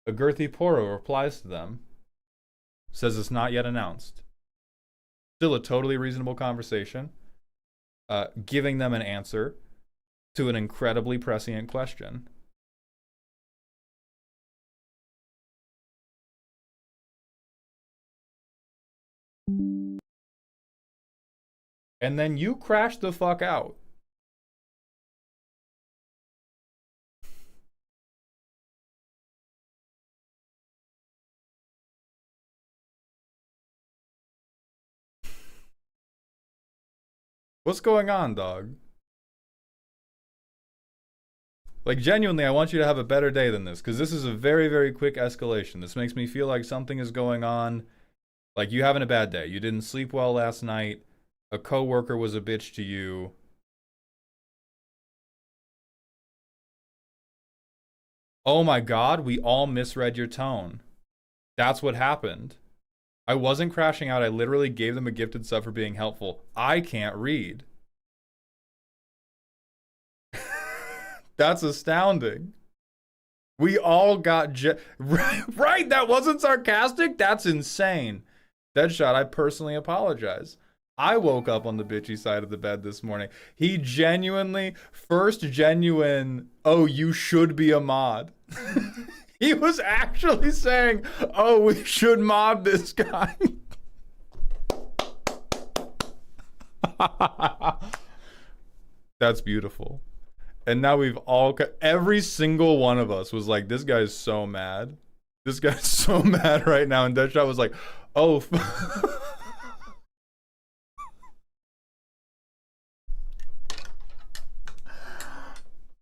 A girthy Poro replies to them, says it's not yet announced. Still a totally reasonable conversation, giving them an answer to an incredibly prescient question. And then you crash the fuck out. What's going on, dog? Like, genuinely, I want you to have a better day than this, because this is a very, very quick escalation. This makes me feel like something is going on. Like, you having a bad day. You didn't sleep well last night. A coworker was a bitch to you. Oh my god, we all misread your tone. That's what happened. I wasn't crashing out. I literally gave them a gifted sub for being helpful. I can't read. That's astounding. We all got right, that wasn't sarcastic? That's insane. Deadshot, I personally apologize. I woke up on the bitchy side of the bed this morning. He genuinely, first genuine, oh, you should be a mod. He was actually saying, oh, we should mod this guy. That's beautiful. And now we've all, every single one of us was like, this guy's so mad. This guy's so mad right now. And Deadshot was like, oh.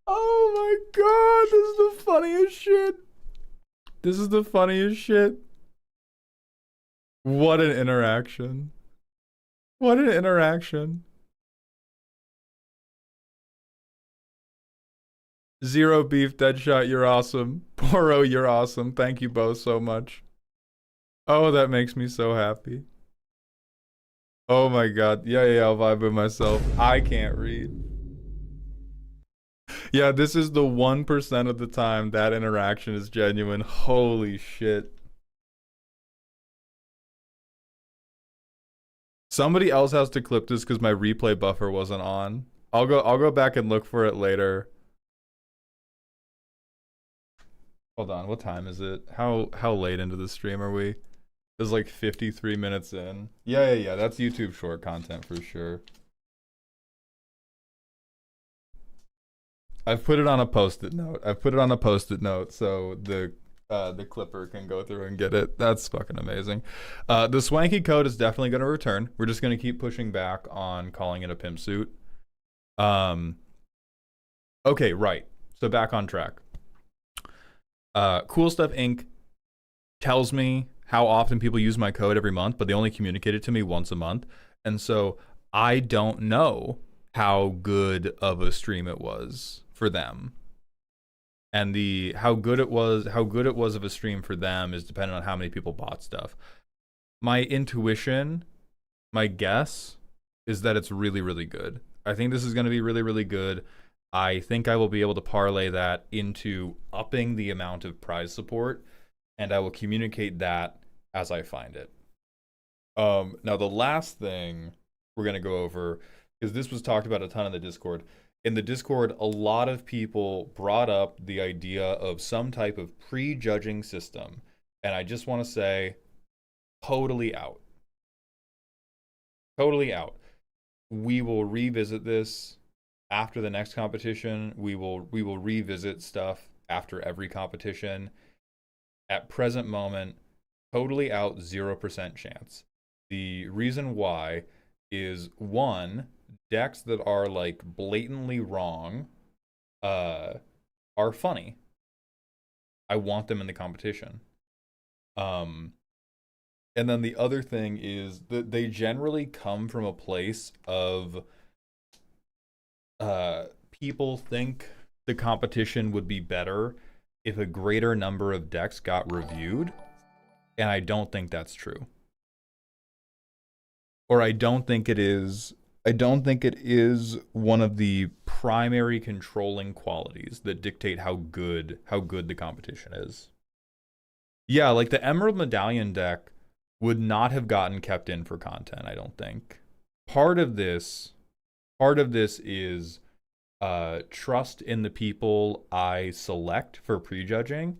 Oh my god, this is the funniest shit. This is the funniest shit. What an interaction. What an interaction. Zero beef, Deadshot, you're awesome. Poro, you're awesome. Thank you both so much. Oh, that makes me so happy. Oh my god. Yeah, I'll vibe with myself. I can't read. Yeah, this is the 1% of the time that interaction is genuine. Holy shit. Somebody else has to clip this because my replay buffer wasn't on. I'll go back and look for it later. Hold on, what time is it? How late into the stream are we? It's like 53 minutes in. Yeah, that's YouTube short content for sure. I've put it on a post-it note. So the clipper can go through and get it. That's fucking amazing. The swanky code is definitely going to return. We're just going to keep pushing back on calling it a pimp suit. Okay, right. So back on track. Cool Stuff Inc. tells me how often people use my code every month, but they only communicate it to me once a month. And so I don't know how good of a stream it was for them. And how good it was of a stream for them is dependent on how many people bought stuff. My intuition, my guess, is that it's really, really good. I think this is going to be really, really good. I think I will be able to parlay that into upping the amount of prize support, and I will communicate that as I find it. Now, the last thing we're going to go over, because this was talked about a ton in the Discord, in the Discord, a lot of people brought up the idea of some type of prejudging system. And I just want to say, totally out. Totally out. We will revisit this after the next competition. We will revisit stuff after every competition. At present moment, totally out, 0% chance. The reason why is, one, decks that are like blatantly wrong are funny. I want them in the competition. And then the other thing is that they generally come from a place of people think the competition would be better if a greater number of decks got reviewed, and I don't think that's true. Or I don't think it is one of the primary controlling qualities that dictate how good the competition is. Yeah, like the Emerald Medallion deck would not have gotten kept in for content, I don't think. Part of this is trust in the people I select for prejudging.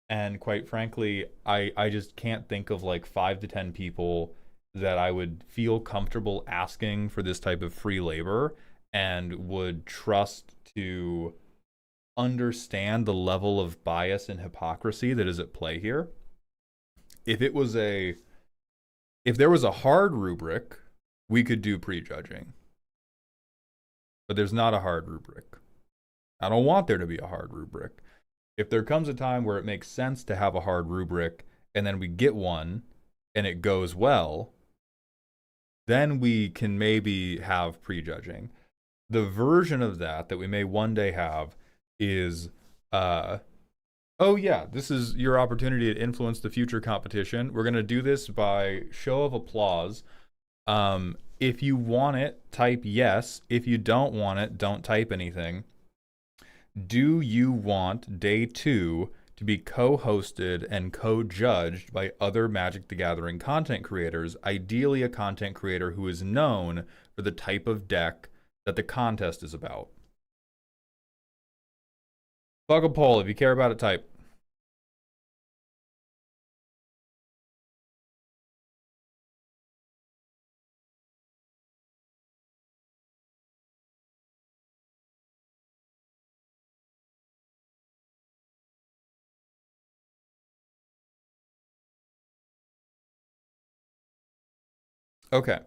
And quite frankly, I just can't think of like 5 to 10 people that I would feel comfortable asking for this type of free labor and would trust to understand the level of bias and hypocrisy that is at play here. If there was a hard rubric, we could do prejudging. But there's not a hard rubric. I don't want there to be a hard rubric. If there comes a time where it makes sense to have a hard rubric and then we get one and it goes well, then we can maybe have prejudging. The version of that we may one day have is, oh yeah, this is your opportunity to influence the future competition. We're going to do this by show of applause. If you want it, type yes. If you don't want it, don't type anything. Do you want day 2 to be co-hosted and co-judged by other Magic the Gathering content creators, ideally a content creator who is known for the type of deck that the contest is about? Fuck a poll. If you care about it, type. Okay.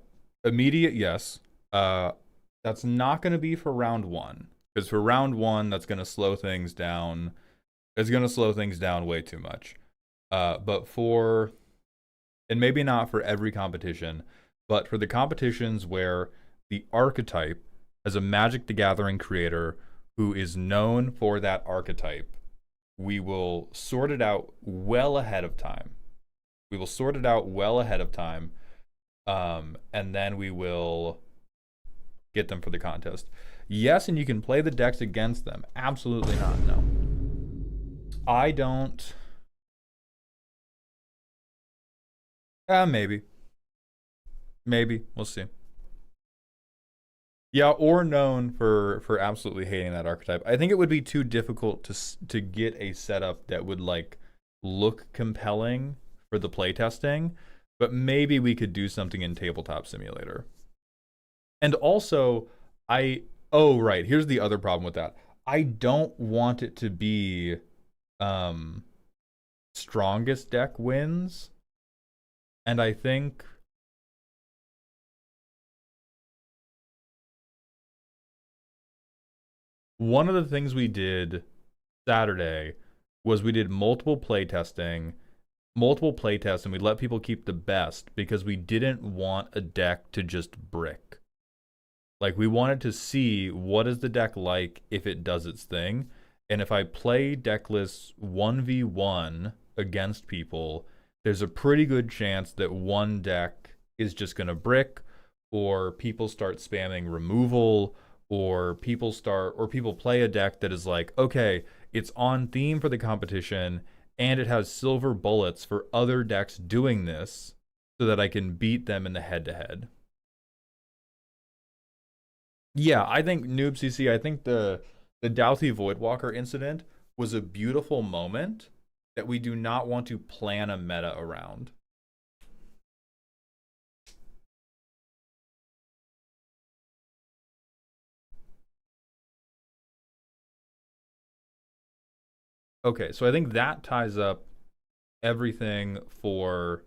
Immediate yes. That's not going to be for round 1. Because for round 1, that's going to slow things down. It's going to slow things down way too much. But for, and maybe not for every competition, but for the competitions where the archetype, as a Magic the Gathering creator who is known for that archetype, we will sort it out well ahead of time. And then we will get them for the contest. Yes, and you can play the decks against them. Absolutely not, no. I don't... maybe. Maybe. We'll see. Yeah, or known for absolutely hating that archetype. I think it would be too difficult to get a setup that would, like, look compelling for the playtesting. But maybe we could do something in Tabletop Simulator. And also, oh, right, here's the other problem with that. I don't want it to be strongest deck wins. And I think one of the things we did Saturday was we did multiple playtests, and we let people keep the best because we didn't want a deck to just brick. Like, we wanted to see what is the deck like if it does its thing. And if I play deck lists 1v1 against people, there's a pretty good chance that one deck is just going to brick, or people start spamming removal, or people play a deck that is like, okay, it's on theme for the competition, and it has silver bullets for other decks doing this so that I can beat them in the head-to-head. Yeah, I think Noob CC, I think the Douthie Voidwalker incident was a beautiful moment that we do not want to plan a meta around. Okay, so I think that ties up everything for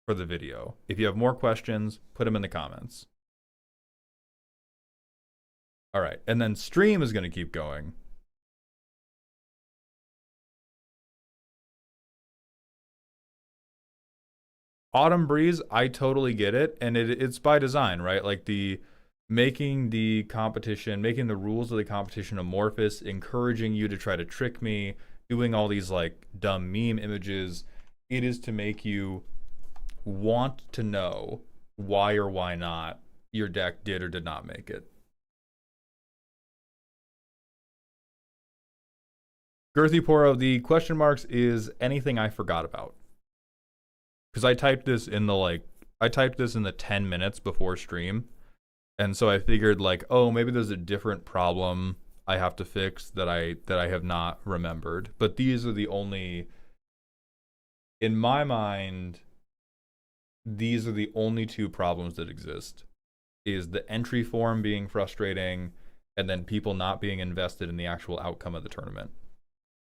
the video. If you have more questions, put them in the comments. All right, and then stream is going to keep going. Autumn Breeze, I totally get it, and it's by design, right? Like the making the competition, making the rules of the competition amorphous, encouraging you to try to trick me, doing all these like dumb meme images. It is to make you want to know why or why not your deck did or did not make it. Girthy Poro, the question marks is anything I forgot about. Because I typed this in the 10 minutes before stream. And so I figured like, oh, maybe there's a different problem I have to fix that I have not remembered. But these are the only, in my mind, these are the only two problems that exist. Is the entry form being frustrating and then people not being invested in the actual outcome of the tournament.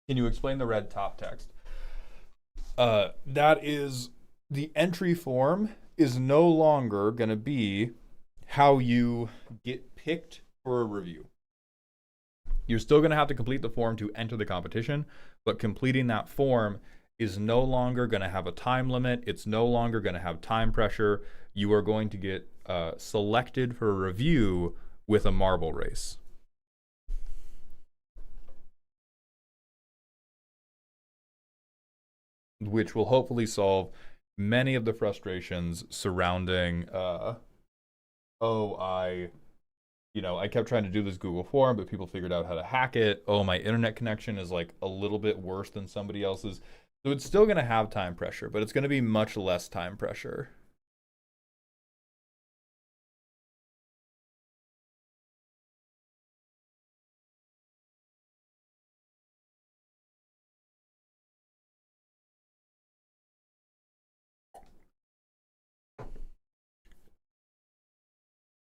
Can you explain the red top text? That is, the entry form is no longer going to be how you get picked for a review. You're still going to have to complete the form to enter the competition, but completing that form is no longer going to have a time limit. It's no longer going to have time pressure. You are going to get selected for a review with a marble race. Which will hopefully solve many of the frustrations surrounding, I kept trying to do this Google form, but people figured out how to hack it. Oh, my internet connection is like a little bit worse than somebody else's. So it's still going to have time pressure, but it's going to be much less time pressure.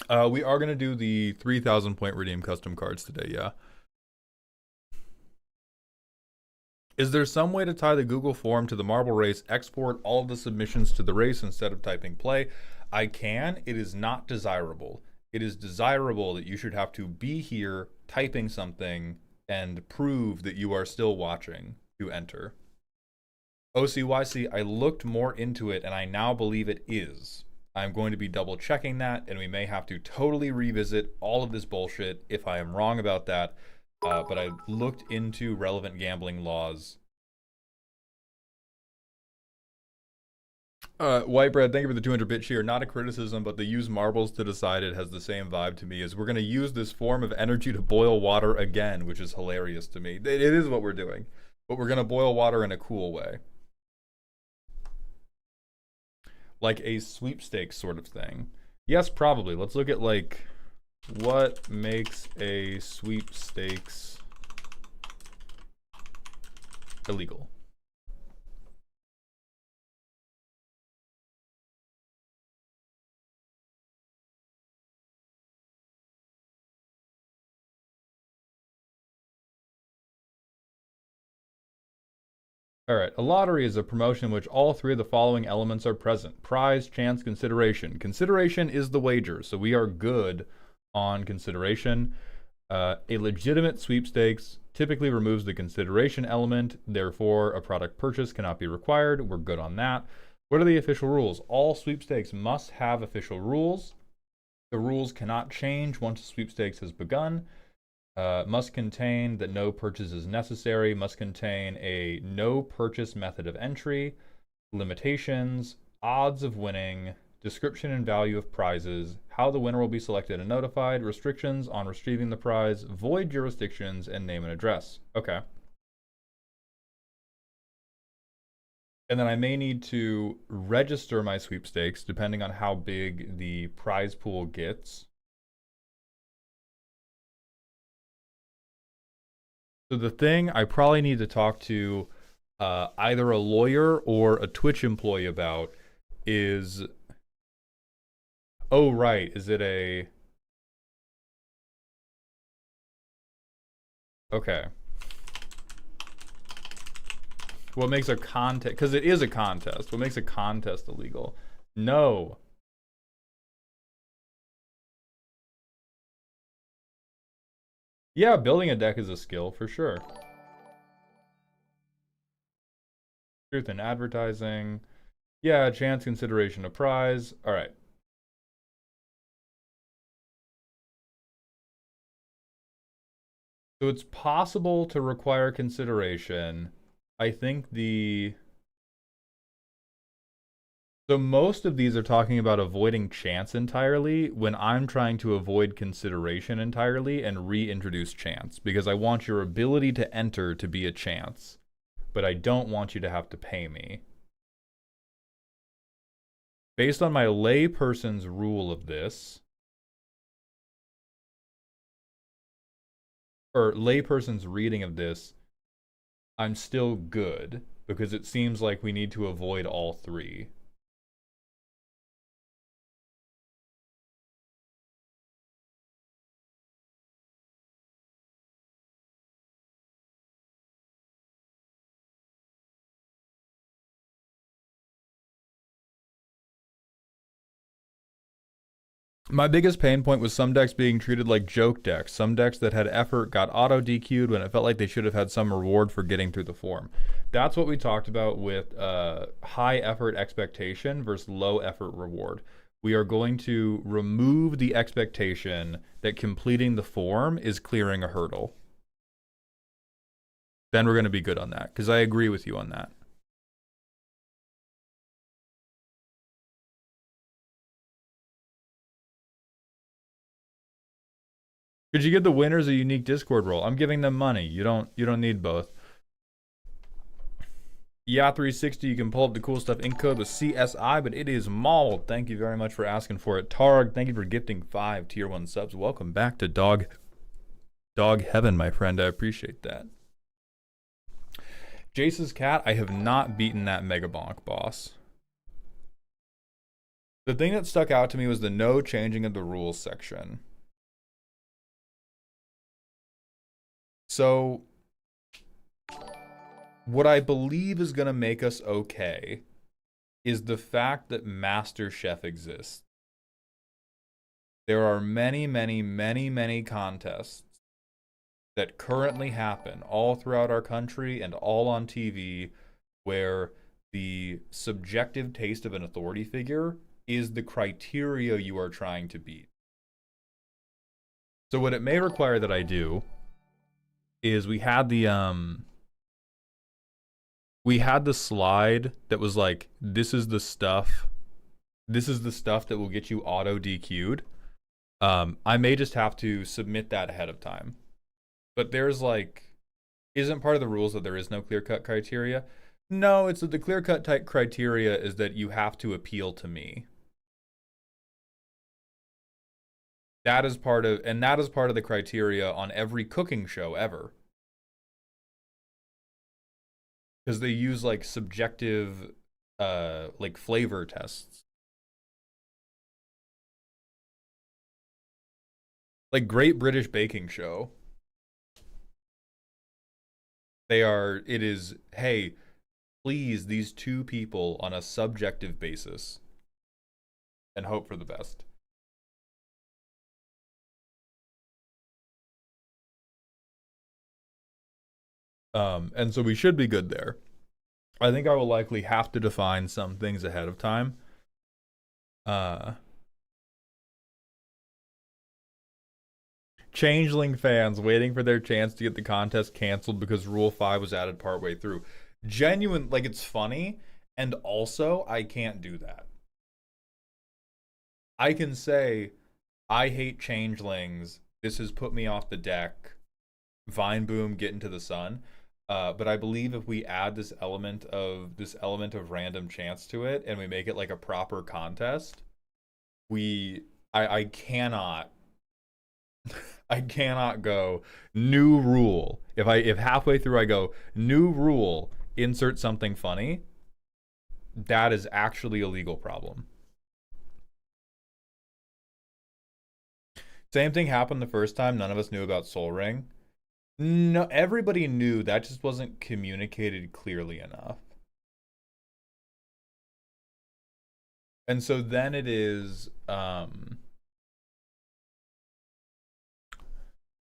We are going to do the 3,000 point redeem custom cards today, yeah. Is there some way to tie the Google form to the marble race, export all of the submissions to the race instead of typing play? I can. It is not desirable. It is desirable that you should have to be here typing something and prove that you are still watching to enter. OCYC, I looked more into it and I now believe it is. I'm going to be double checking that, and we may have to totally revisit all of this bullshit if I am wrong about that. But I looked into relevant gambling laws. Whitebread, thank you for the 200-bit cheer. Not a criticism, but the use marbles to decide it has the same vibe to me as we're going to use this form of energy to boil water again, which is hilarious to me. It is what we're doing, but we're going to boil water in a cool way. Like a sweepstakes sort of thing. Yes, probably. Let's look at like what makes a sweepstakes illegal. All right, a lottery is a promotion in which all three of the following elements are present: prize, chance, consideration. Consideration is the wager, so we are good on consideration. A legitimate sweepstakes typically removes the consideration element, therefore a product purchase cannot be required. We're good on that. What are the official rules? All sweepstakes must have official rules. The rules cannot change once a sweepstakes has begun. Must contain that no purchase is necessary, must contain a no purchase method of entry, limitations, odds of winning, description and value of prizes, how the winner will be selected and notified, restrictions on receiving the prize, void jurisdictions, and name and address. Okay. And then I may need to register my sweepstakes depending on how big the prize pool gets. So the thing I probably need to talk to either a lawyer or a Twitch employee about is, oh right, is it a, okay. What makes a contest, because it is a contest, what makes a contest illegal? No. Yeah, building a deck is a skill for sure. Truth in advertising. Yeah, chance, consideration, a prize. All right. So it's possible to require consideration. I think so most of these are talking about avoiding chance entirely when I'm trying to avoid consideration entirely and reintroduce chance because I want your ability to enter to be a chance, but I don't want you to have to pay me. Based on my layperson's rule of this, or layperson's reading of this, I'm still good because it seems like we need to avoid all three. My biggest pain point was some decks being treated like joke decks. Some decks that had effort got auto DQ'd when it felt like they should have had some reward for getting through the form. That's what we talked about with high effort expectation versus low effort reward. We are going to remove the expectation that completing the form is clearing a hurdle. Then we're going to be good on that because I agree with you on that. Could you give the winners a unique Discord role? I'm giving them money. You don't need both. Yeah, 360, you can pull up the cool stuff in code with CSI, but it is mauled. Thank you very much for asking for it. Targ, thank you for gifting 5 tier 1 subs. Welcome back to Dog Heaven, my friend. I appreciate that. Jace's cat, I have not beaten that Mega Bonk boss. The thing that stuck out to me was the no changing of the rules section. So, what I believe is going to make us okay is the fact that Master Chef exists. There are many, many, many, many contests that currently happen all throughout our country and all on TV where the subjective taste of an authority figure is the criteria you are trying to beat. So what it may require that I do is we had the slide that was like, this is the stuff that will get you auto DQ'd. I may just have to submit that ahead of time. But there's like, isn't part of the rules that there is no clear-cut criteria? No, it's that the clear-cut type criteria is that you have to appeal to me. That is part of the criteria on every cooking show ever. Because they use like subjective like flavor tests. Like Great British Baking Show. It is, hey, please these two people on a subjective basis and hope for the best. And so we should be good there. I think I will likely have to define some things ahead of time. Changeling fans waiting for their chance to get the contest canceled because Rule 5 was added partway through. Genuine, like, it's funny, and also, I can't do that. I can say, I hate changelings, this has put me off the deck, Vine Boom, get into the sun. But I believe if we add this element of random chance to it, and we make it like a proper contest, I cannot I cannot go new rule. If halfway through I go new rule, insert something funny, that is actually a legal problem. Same thing happened the first time. None of us knew about Soul Ring. No, everybody knew, that just wasn't communicated clearly enough. And so then it is so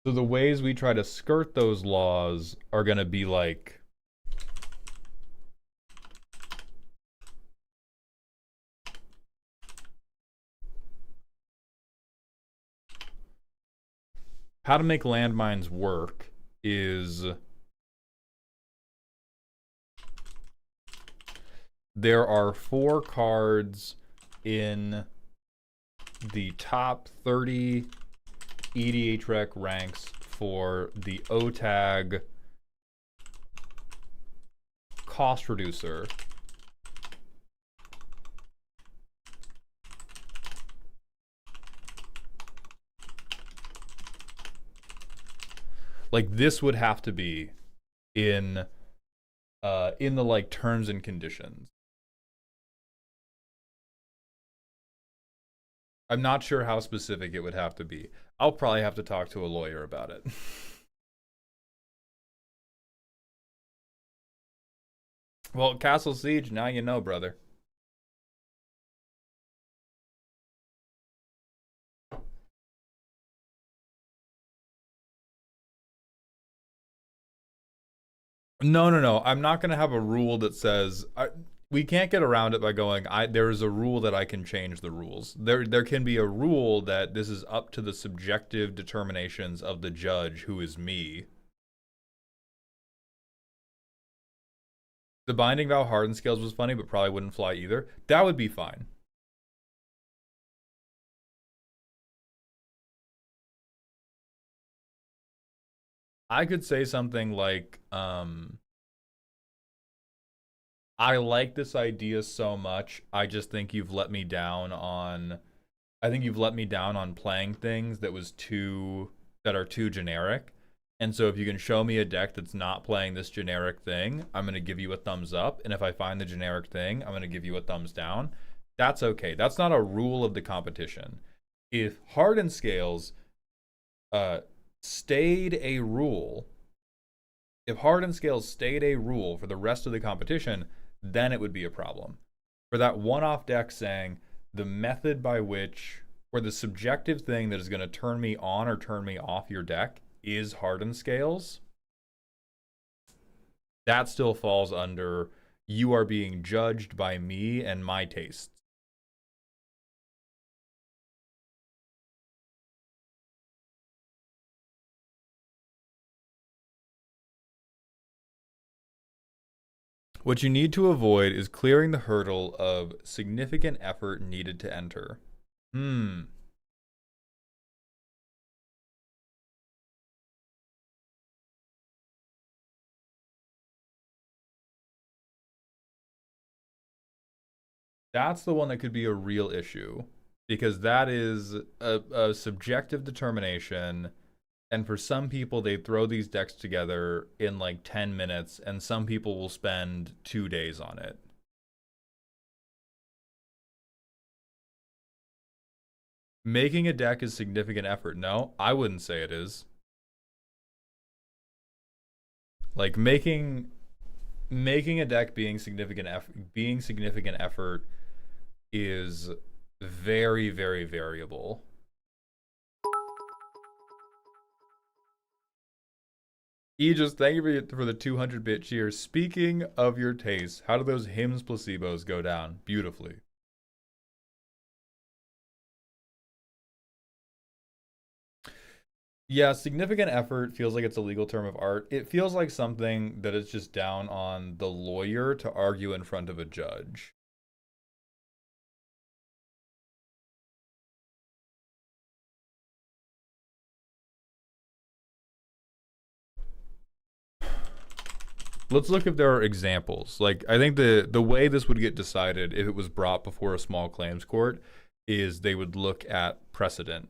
the ways we try to skirt those laws are going to be like how to make landmines work is there are 4 cards in the top 30 EDHREC ranks for the OTAG cost reducer. Like this would have to be in the like terms and conditions. I'm not sure how specific it would have to be. I'll probably have to talk to a lawyer about it. Well, Castle Siege, now you know, brother. No, no, no. I'm not going to have a rule that says we can't get around it by going there is a rule that I can change the rules. There can be a rule that this is up to the subjective determinations of the judge, who is me. The Binding Vow Hardened Scales was funny, but probably wouldn't fly either. That would be fine. I could say something like, I like this idea so much. I just think you've let me down on. I think you've let me down on playing things that are too generic. And so if you can show me a deck that's not playing this generic thing, I'm going to give you a thumbs up. And if I find the generic thing, I'm going to give you a thumbs down. That's okay. That's not a rule of the competition. If Hardened Scales stayed a rule, if Hardened Scales stayed a rule for the rest of the competition, then it would be a problem. For that one-off deck saying the method by which, or the subjective thing that is going to turn me on or turn me off your deck is Hardened Scales, that still falls under you are being judged by me and my tastes. What you need to avoid is clearing the hurdle of significant effort needed to enter. That's the one that could be a real issue, because that is a subjective determination. And for some people, they throw these decks together in like 10 minutes, and some people will spend 2 days on it. Making a deck is significant effort. No, I wouldn't say it is. Like making a deck being significant effort is very, very variable. Aegis, thank you for the 200-bit cheers. Speaking of your tastes, how do those hymns placebos go down? Beautifully. Yeah, significant effort feels like it's a legal term of art. It feels like something that is just down on the lawyer to argue in front of a judge. Let's look if there are examples. Like, I think the way this would get decided if it was brought before a small claims court is they would look at precedent.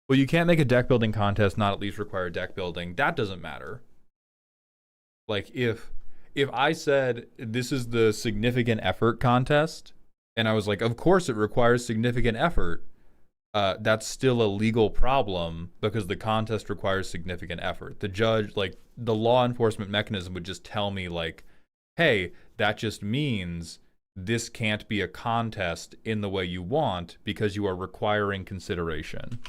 Well, you can't make a deck building contest not at least require deck building. That doesn't matter. Like if I said this is the significant effort contest, and I was like, of course it requires significant effort, that's still a legal problem because the contest requires significant effort. The judge, like the law enforcement mechanism, would just tell me like, hey, that just means this can't be a contest in the way you want because you are requiring consideration.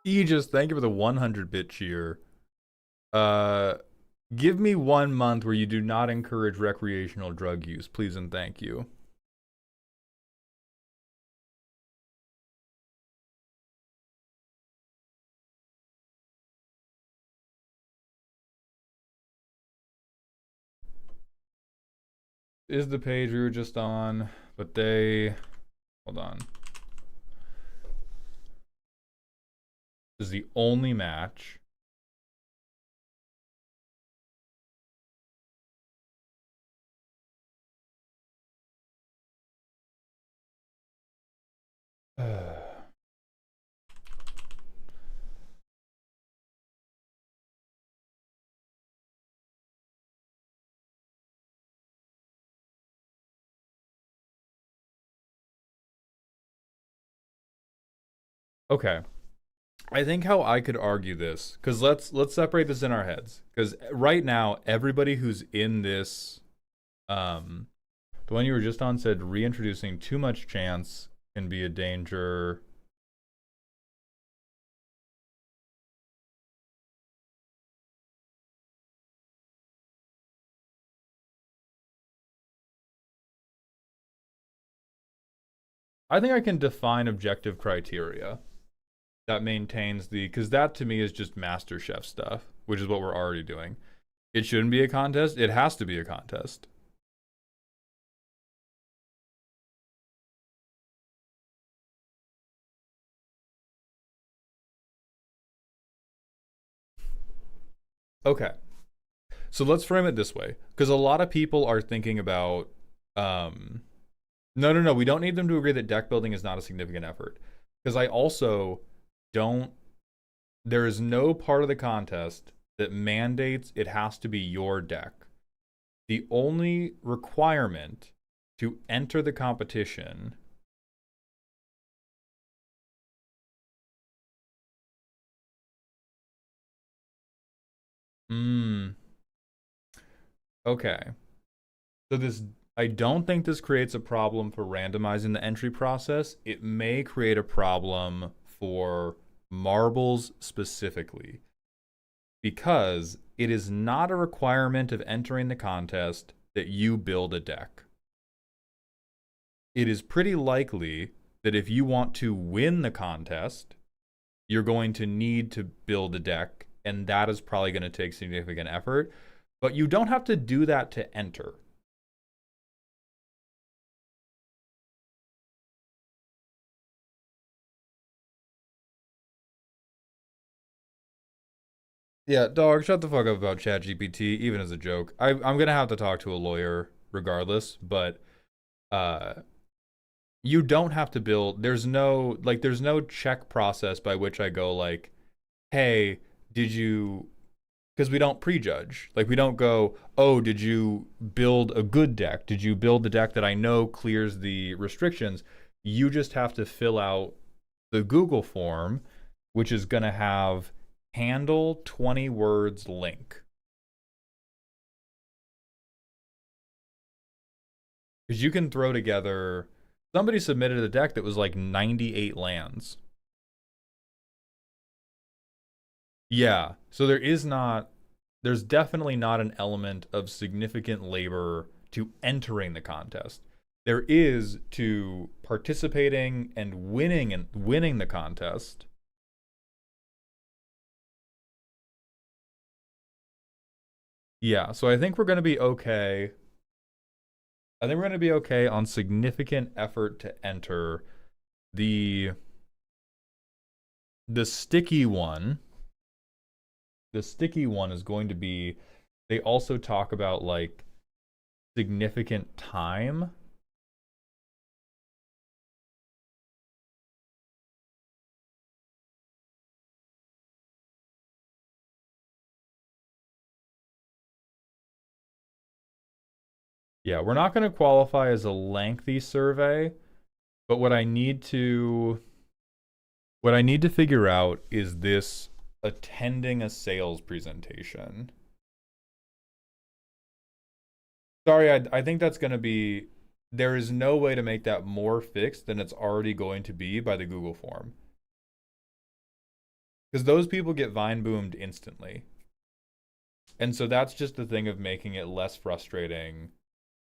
Aegis, thank you for the 100-bit cheer. Uh, Give me 1 month where you do not encourage recreational drug use, please and thank you. Is the page we were just on, but they, hold on. This is the only match. Okay. I think how I could argue this, because let's separate this in our heads. Because right now, everybody who's in this, the one you were just on said reintroducing too much chance can be a danger. I think I can define objective criteria that maintains the, because that to me is just Master Chef stuff, which is what we're already doing. It shouldn't be a contest. It has to be a contest. Okay. So let's frame it this way, because a lot of people are thinking about, no, we don't need them to agree that deck building is not a significant effort. Because I also don't, there is no part of the contest that mandates it has to be your deck. The only requirement to enter the competition okay. So this, I don't think this creates a problem for randomizing the entry process. It may create a problem for marbles specifically, because it is not a requirement of entering the contest that you build a deck. It is pretty likely that if you want to win the contest, you're going to need to build a deck, and that is probably going to take significant effort. But you don't have to do that to enter. Yeah, dog, shut the fuck up about ChatGPT, even as a joke. I'm gonna have to talk to a lawyer regardless, but uh you don't have to build, there's no check process by which I go like, hey, did you, because we don't prejudge. Like we don't go, oh, did you build a good deck? Did you build the deck that I know clears the restrictions? You just have to fill out the Google form, which is gonna have handle 20 words link. Because you can throw together, somebody submitted a deck that was like 98 lands. Yeah, so there's definitely not an element of significant labor to entering the contest. There is to participating and winning the contest. Yeah, so I think we're going to be okay. I think we're going to be okay on significant effort to enter. The the sticky one, the sticky one is going to be, they also talk about like significant time. Yeah, we're not going to qualify as a lengthy survey, but what I need to figure out is this attending a sales presentation. Sorry, I think that's going to be, there is no way to make that more fixed than it's already going to be by the Google form. Because those people get Vine boomed instantly. And so that's just the thing of making it less frustrating,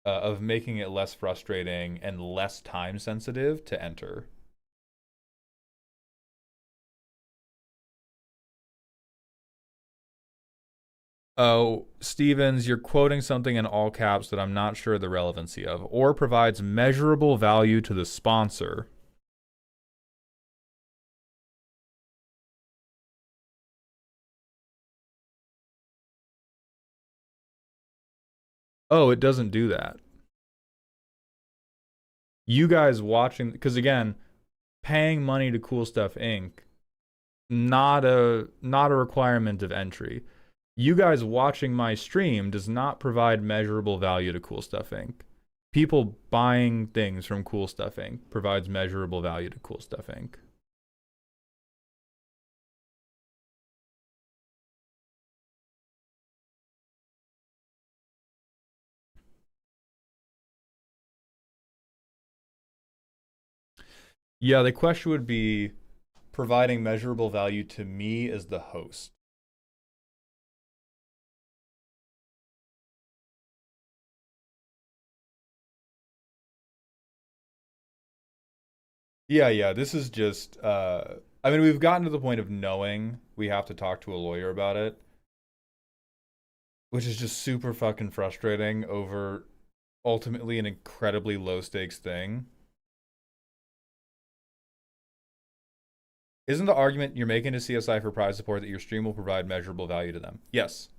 and less time sensitive to enter. Oh, Stevens, you're quoting something in all caps that I'm not sure the relevancy of, or provides measurable value to the sponsor. Oh, it doesn't do that. You guys watching, because again, paying money to Cool Stuff Inc. Not a requirement of entry. You guys watching my stream does not provide measurable value to Cool Stuff Inc. People buying things from Cool Stuff Inc. provides measurable value to Cool Stuff Inc. Yeah, the question would be providing measurable value to me as the host. Yeah, this is just I mean, we've gotten to the point of knowing we have to talk to a lawyer about it, which is just super fucking frustrating over ultimately an incredibly low stakes thing. Isn't the argument you're making to CSI for prize support that your stream will provide measurable value to them? Yes.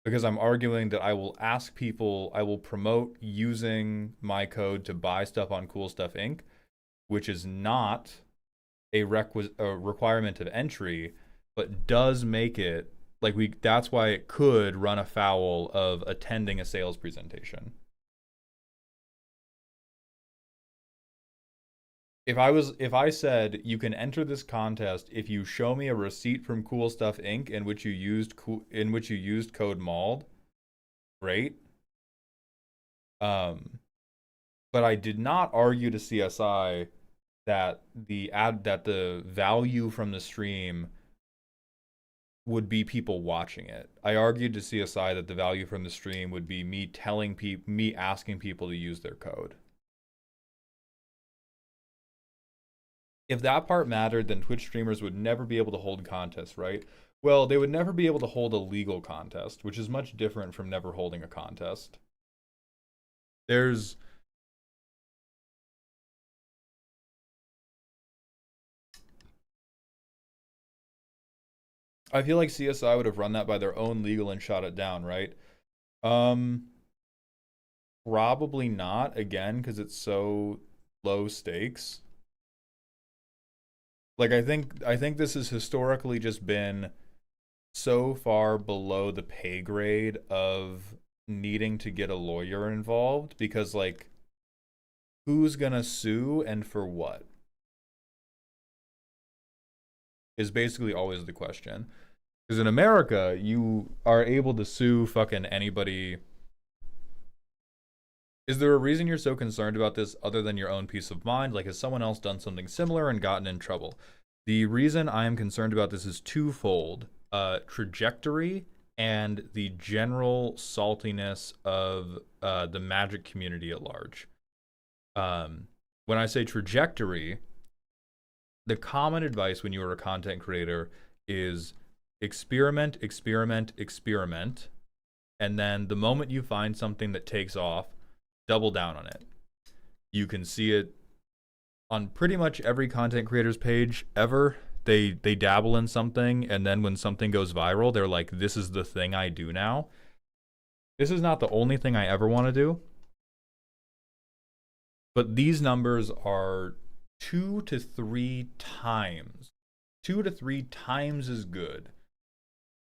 Because I'm arguing that I will ask people, I will promote using my code to buy stuff on Cool Stuff Inc., which is not a requirement of entry, but does make it like that's why it could run afoul of attending a sales presentation. If I said you can enter this contest if you show me a receipt from Cool Stuff Inc. in which you used code MALD, great. But I did not argue to CSI that the value from the stream would be people watching it. I argued to CSI that the value from the stream would be me asking people to use their code. If that part mattered, then Twitch streamers would never be able to hold contests, right? Well, they would never be able to hold a legal contest, which is much different from never holding a contest. There's I feel like CSI would have run that by their own legal and shot it down, right? Um Probably not, again, because it's so low stakes. Like I think this has historically just been so far below the pay grade of needing to get a lawyer involved because like who's gonna sue and for what is basically always the question. Because in America, you are able to sue fucking anybody. Is there a reason you're so concerned about this other than your own peace of mind? Like, has someone else done something similar and gotten in trouble? The reason I am concerned about this is twofold: trajectory and the general saltiness of the Magic community at large. When I say trajectory, the common advice when you are a content creator is experiment, experiment, experiment And then the moment you find something that takes off, double down on it. You can see it on pretty much every content creator's page ever. They dabble in something, and then when something goes viral, they're like, this is the thing I do now. This is not the only thing I ever want to do, but these numbers are 2 to 3 times as good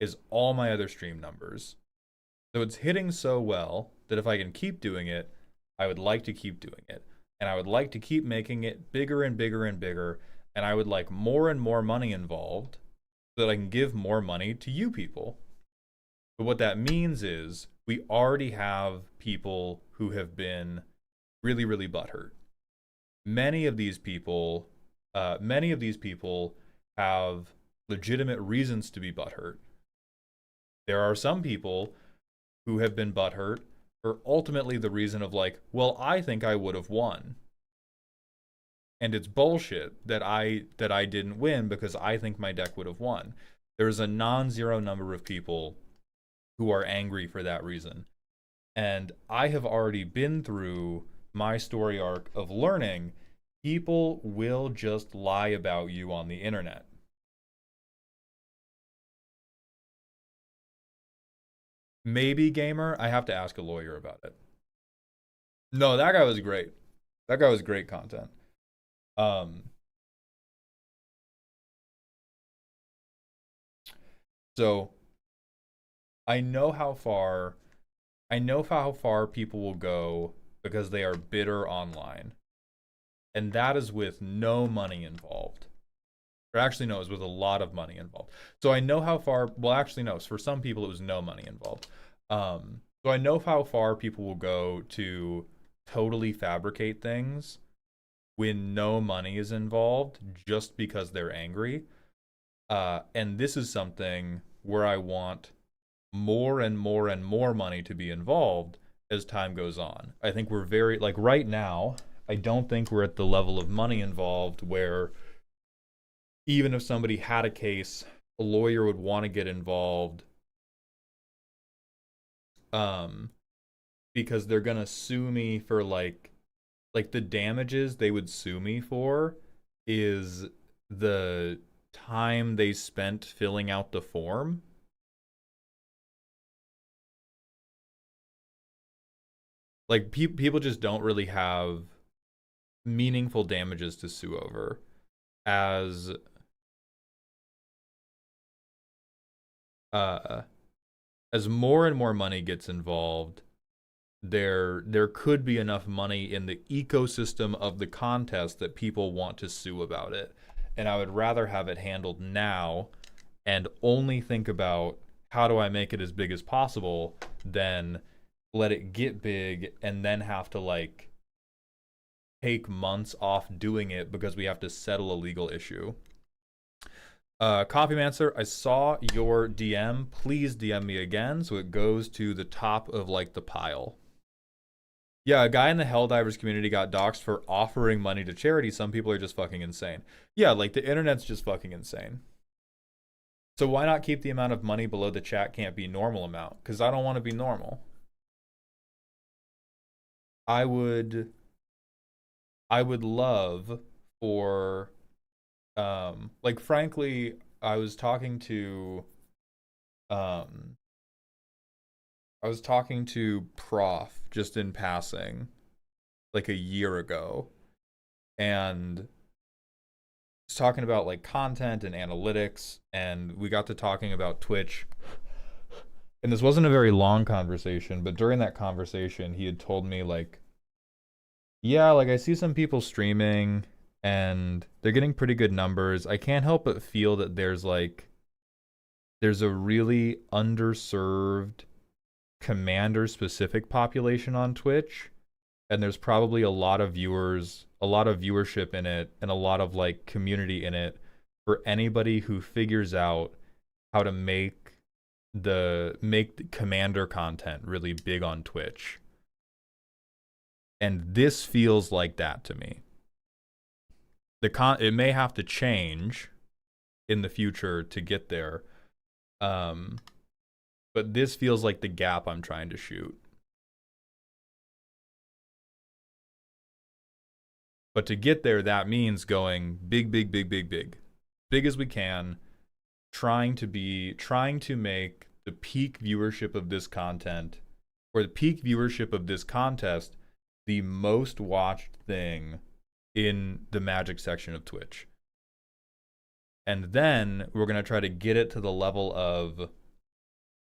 as all my other stream numbers. So it's hitting so well that if I can keep doing it, I would like to keep doing it. And I would like to keep making it bigger and bigger and bigger. And I would like more and more money involved so that I can give more money to you people. But what that means is we already have people who have been really, really butthurt. Many of these people have legitimate reasons to be butthurt. There are some people who have been butthurt for ultimately the reason of like, well, I think I would have won. And it's bullshit that I didn't win because I think my deck would have won. There's a non-zero number of people who are angry for that reason. And I have already been through my story arc of learning people will just lie about you on the internet. Maybe gamer, I have to ask a lawyer about it. No, that guy was great. That guy was great content. So I know how far people will go because they are bitter online. And that is with no money involved. Or actually, no, it was with a lot of money involved. So I know how far, well, actually, no, for some people, it was no money involved. So I know how far people will go to totally fabricate things when no money is involved just because they're angry. And this is something where I want more and more and more money to be involved as time goes on. I think we're very, like right now, I don't think we're at the level of money involved where even if somebody had a case, a lawyer would want to get involved because they're going to sue me for like the damages they would sue me for is the time they spent filling out the form. Like people just don't really have meaningful damages to sue over as more and more money gets involved, there could be enough money in the ecosystem of the contest that people want to sue about it. And I would rather have it handled now and only think about how do I make it as big as possible than let it get big and then have to like take months off doing it because we have to settle a legal issue. Coffeemancer, I saw your DM. Please DM me again so it goes to the top of like the pile. Yeah, a guy in the Helldivers community got doxxed for offering money to charity. Some people are just fucking insane. Yeah, like the internet's just fucking insane. So why not keep the amount of money below the chat can't be normal amount? Because I don't want to be normal. I would love for like frankly, I was talking to Prof just in passing like a year ago, and was talking about like content and analytics, and we got to talking about Twitch. And this wasn't a very long conversation, but during that conversation, he had told me like, yeah, like I see some people streaming and they're getting pretty good numbers. I can't help but feel that there's a really underserved commander specific population on Twitch, and there's probably a lot of viewers, a lot of viewership in it, and a lot of like community in it for anybody who figures out how to make the commander content really big on Twitch. And this feels like that to me. It may have to change in the future to get there. But this feels like the gap I'm trying to shoot. But to get there, that means going big, big, big, big, big. Big as we can, trying to make the peak viewership of this content, or the peak viewership of this contest, the most watched thing in the Magic section of Twitch. And then we're going to try to get it to the level of,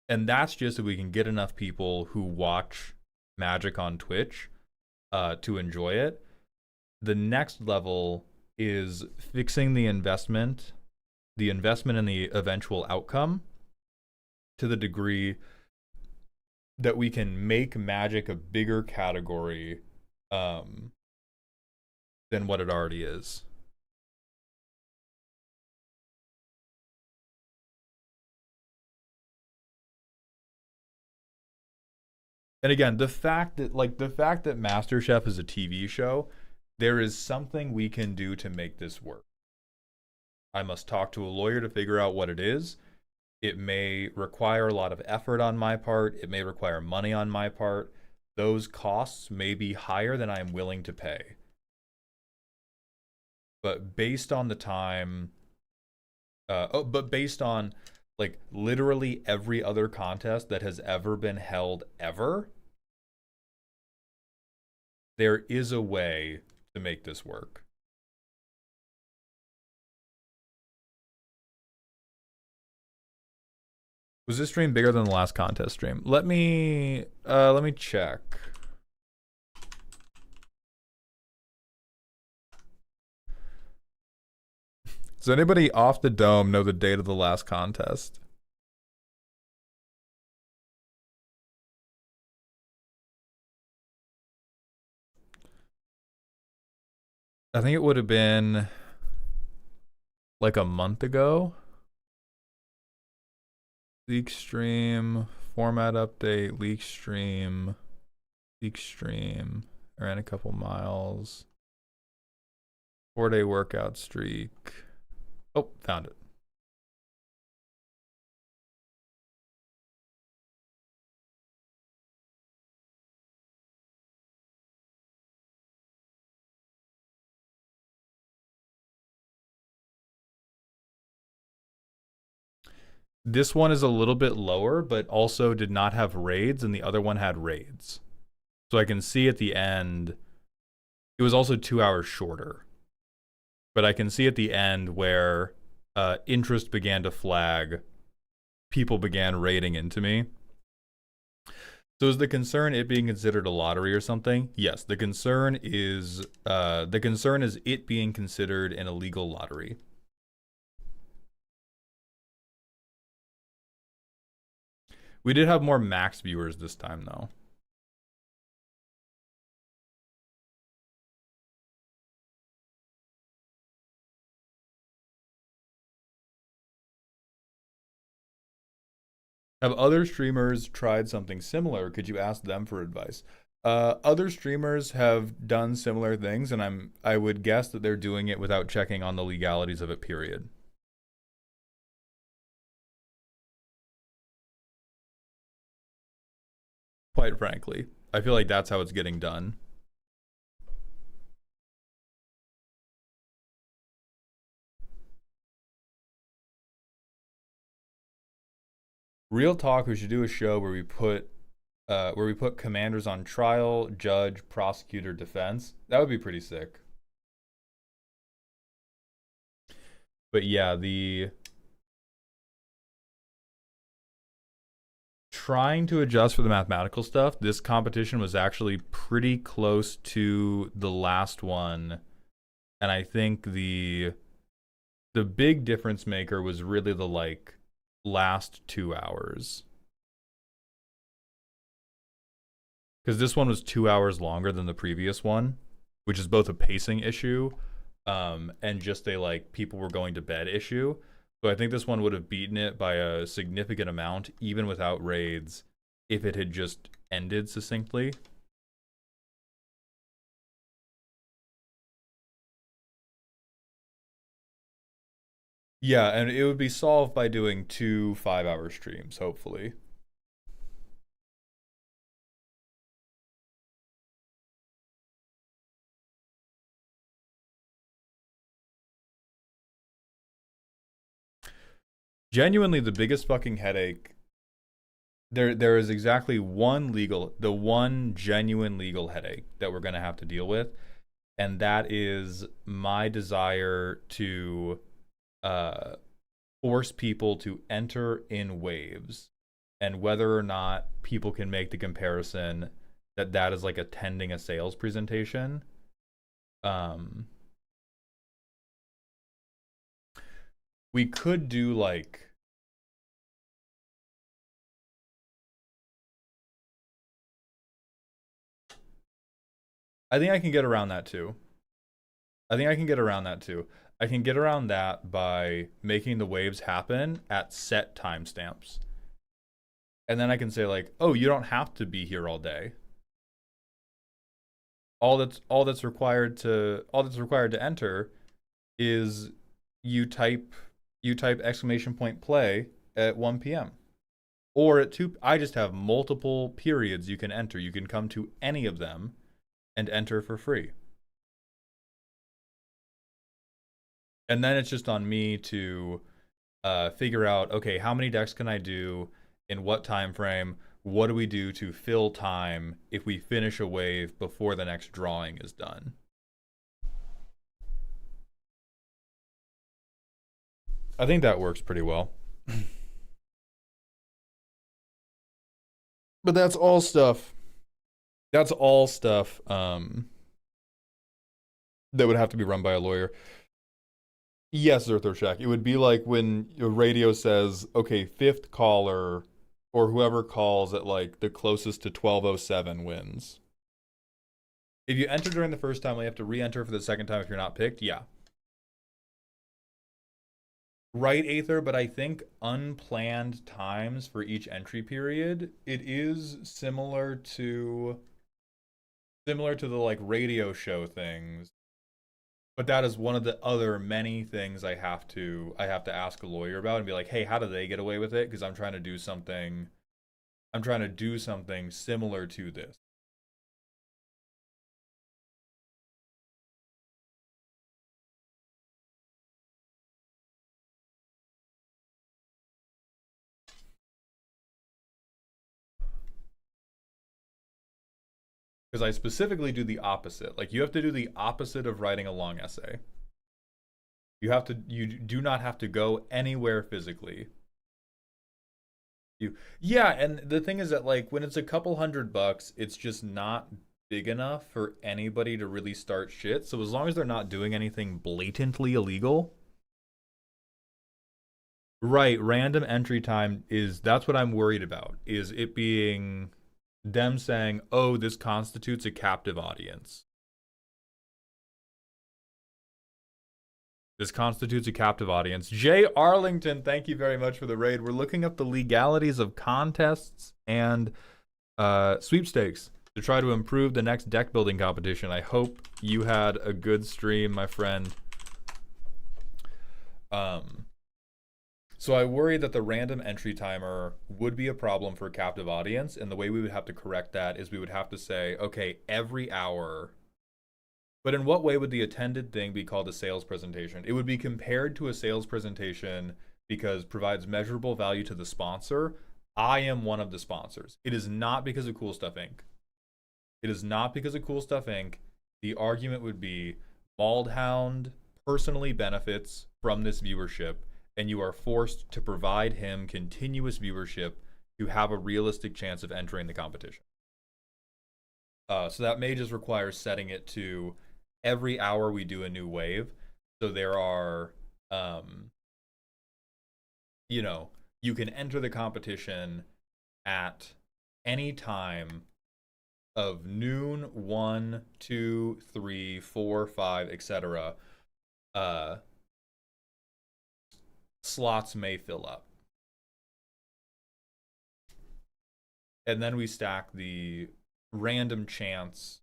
and that's just if we can get enough people who watch Magic on Twitch to enjoy it. The next level is fixing the investment and the eventual outcome to the degree that we can make Magic a bigger category than what it already is. And again, the fact that MasterChef is a TV show, there is something we can do to make this work. I must talk to a lawyer to figure out what it is. It may require a lot of effort on my part. It may require money on my part. Those costs may be higher than I am willing to pay. But based on the time, based on like literally every other contest that has ever been held ever, there is a way to make this work. Was this stream bigger than the last contest stream? Let me check. Does anybody off the dome know the date of the last contest? I think it would have been like a month ago. Leak stream, format update, leak stream. I ran a couple miles. 4-day workout streak. Oh, found it. This one is a little bit lower, but also did not have raids, and the other one had raids. So I can see at the end, it was also 2 hours shorter. But I can see at the end where interest began to flag, people began raiding into me. So is the concern it being considered a lottery or something? Yes, the concern is it being considered an illegal lottery. We did have more max viewers this time, though. Have other streamers tried something similar? Could you ask them for advice? Other streamers have done similar things, and I would guess that they're doing it without checking on the legalities of it, period. Quite frankly, I feel like that's how it's getting done. Real talk, we should do a show where we put commanders on trial, judge, prosecutor, defense. That would be pretty sick. But yeah, the trying to adjust for the mathematical stuff, this competition was actually pretty close to the last one. And I think the big difference maker was really the like last 2 hours. Because this one was 2 hours longer than the previous one, which is both a pacing issue and just a like people were going to bed issue. So I think this one would have beaten it by a significant amount, even without raids, if it had just ended succinctly. Yeah, and it would be solved by doing 2 5-hour streams, hopefully. Genuinely, the biggest fucking headache. There is exactly the one genuine legal headache that we're gonna have to deal with, and that is my desire to uh force people to enter in waves, and whether or not people can make the comparison that that is like attending a sales presentation. Um, we could do like, I think I can get around that too. I think I can get around that too. I can get around that by making the waves happen at set timestamps. And then I can say like, "Oh, you don't have to be here all day. All that's required to enter is you type exclamation point play at 1 p.m. or at 2. I just have multiple periods you can enter. You can come to any of them and enter for free. And then it's just on me to figure out, okay, how many decks can I do in what time frame? What do we do to fill time if we finish a wave before the next drawing is done? I think that works pretty well. But that's all stuff. That's all stuff that would have to be run by a lawyer. Yes, Zerthorshak. It would be like when your radio says, okay, fifth caller or whoever calls at like the closest to 12:07 wins. If you enter during the first time, you have to re-enter for the second time if you're not picked. Yeah. Right, Aether, but I think unplanned times for each entry period, it is similar to the like radio show things. But that is one of the other many things I have to ask a lawyer about and be like, "Hey, how do they get away with it?" Because I'm trying to do something similar to this. Because I specifically do the opposite. Like you have to do the opposite of writing a long essay. You do not have to go anywhere physically. Yeah, and the thing is that like when it's a couple $100, it's just not big enough for anybody to really start shit. So as long as they're not doing anything blatantly illegal, right, random entry time is that's what I'm worried about. Is it being them saying, "Oh, this constitutes a captive audience." This constitutes a captive audience. Jay Arlington, thank you very much for the raid. We're looking up the legalities of contests and sweepstakes to try to improve the next deck building competition. I hope you had a good stream, my friend. So I worry that the random entry timer would be a problem for a captive audience, and the way we would have to correct that is we would have to say, okay, every hour. But in what way would the attended thing be called a sales presentation? It would be compared to a sales presentation because it provides measurable value to the sponsor. I am one of the sponsors. It is not because of Cool Stuff Inc. It is not because of Cool Stuff Inc. The argument would be Baldhound personally benefits from this viewership, and you are forced to provide him continuous viewership to have a realistic chance of entering the competition. So that may just require setting it to every hour we do a new wave. So there are, you can enter the competition at any time of noon, 1, 2, 3, 4, 5, etc. Slots may fill up. And then we stack the random chance.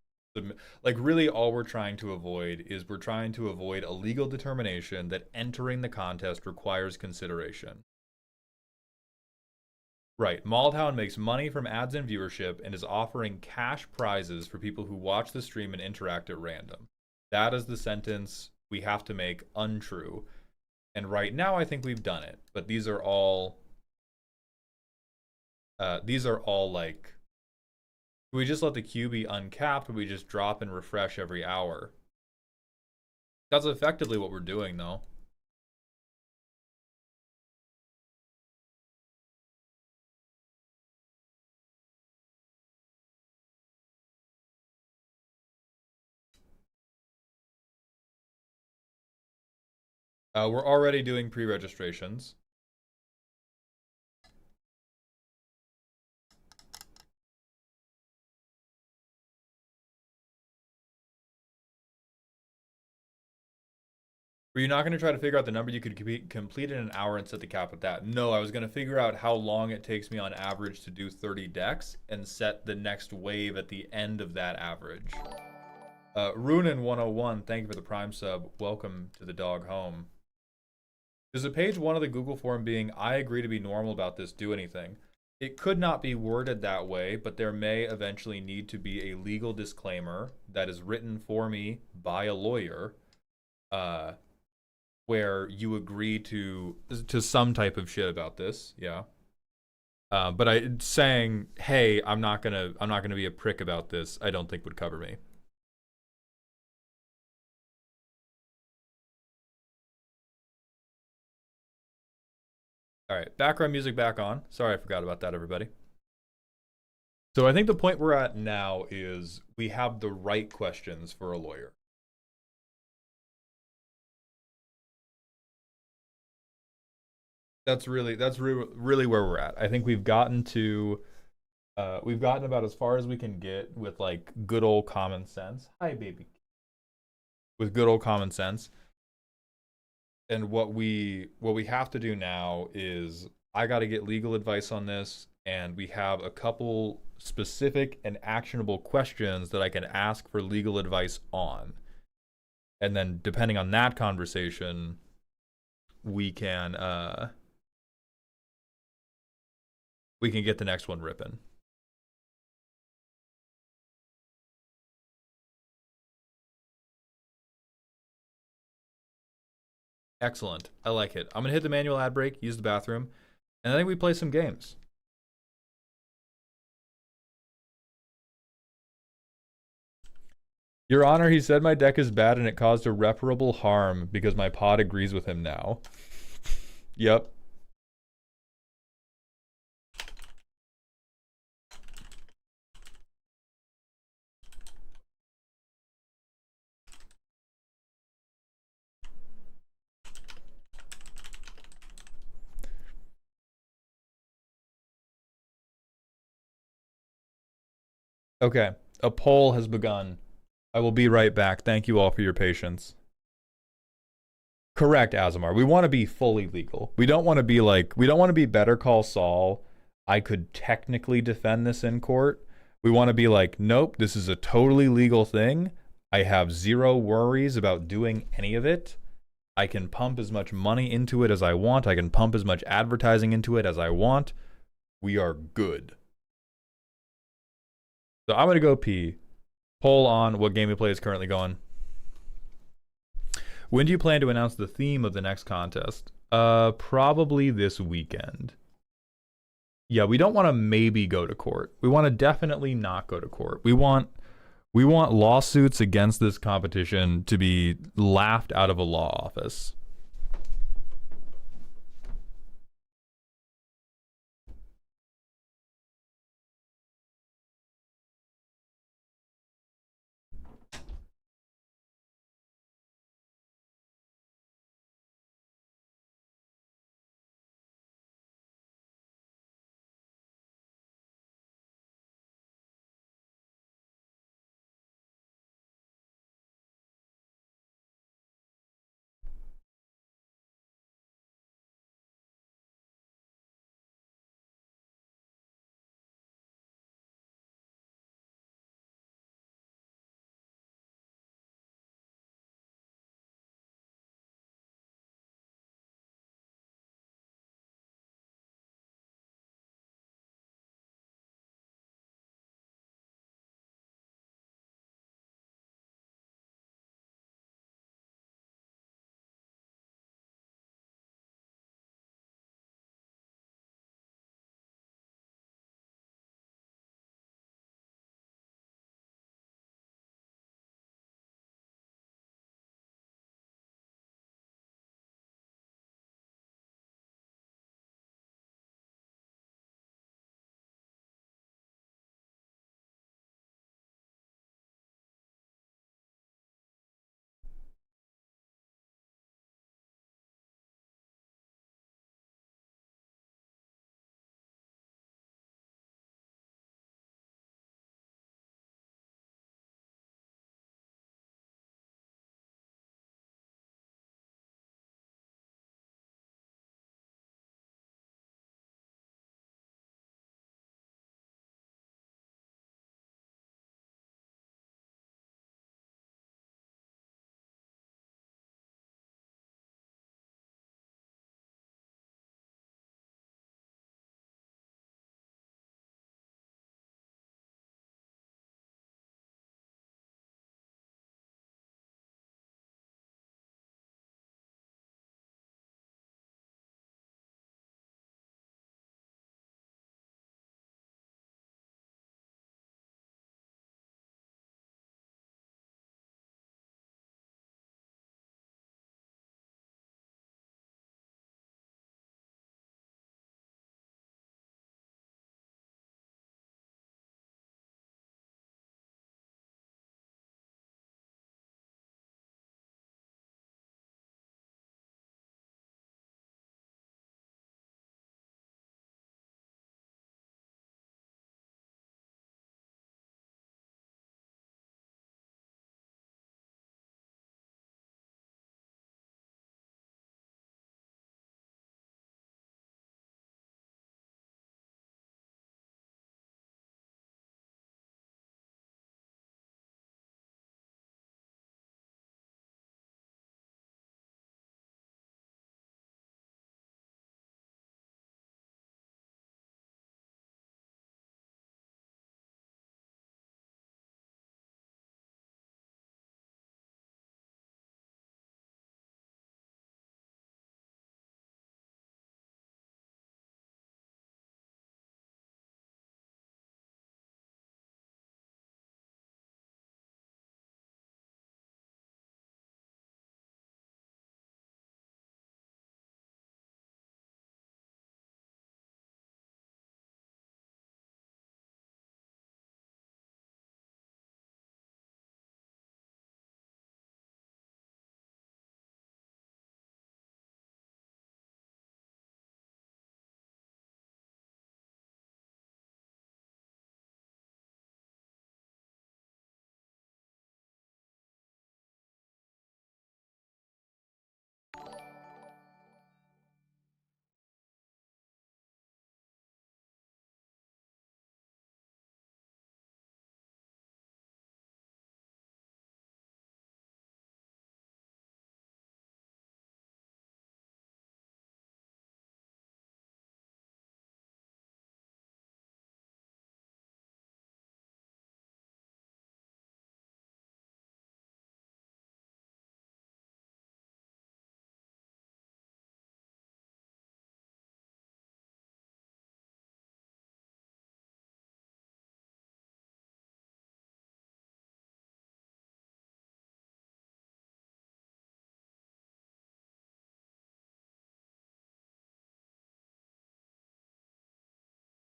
Like really all we're trying to avoid is we're trying to avoid a legal determination that entering the contest requires consideration. Right. Maldhound makes money from ads and viewership and is offering cash prizes for people who watch the stream and interact at random. That is the sentence we have to make untrue. And right now, I think we've done it. But these are all like, do we just let the queue be uncapped, or we just drop and refresh every hour? That's effectively what we're doing, though. We're already doing pre-registrations. Were you not going to try to figure out the number you could complete in an hour and set the cap at that? No, I was going to figure out how long it takes me on average to do 30 decks and set the next wave at the end of that average. Runin101, thank you for the Prime sub. Welcome to the dog home. Does a page 1 of the Google form being, I agree to be normal about this, do anything? It could not be worded that way, but there may eventually need to be a legal disclaimer that is written for me by a lawyer, where you agree to some type of shit about this, yeah. But saying, hey, I'm not gonna be a prick about this, I don't think would cover me. All right, background music back on. Sorry, I forgot about that, everybody. So I think the point we're at now is we have the right questions for a lawyer. That's really where we're at. I think we've gotten about as far as we can get with like good old common sense. Hi, baby. With good old common sense. And what we have to do now is I got to get legal advice on this, and we have a couple specific and actionable questions that I can ask for legal advice on. And then depending on that conversation, we can get the next one ripping. Excellent. I like it. I'm going to hit the manual ad break, use the bathroom, and I think we play some games. Your Honor, he said my deck is bad and it caused irreparable harm because my pod agrees with him now. Yep. Okay. A poll has begun. I will be right back. Thank you all for your patience. Correct, Azamar. We want to be fully legal. We don't want to be like, we don't want to be Better Call Saul. I could technically defend this in court. We want to be like, nope, this is a totally legal thing. I have zero worries about doing any of it. I can pump as much money into it as I want. I can pump as much advertising into it as I want. We are good. So I'm going to go pee. Poll on what game we play is currently going. When do you plan to announce the theme of the next contest? Probably this weekend. Yeah, we don't want to maybe go to court. We want to definitely not go to court. We want lawsuits against this competition to be laughed out of a law office.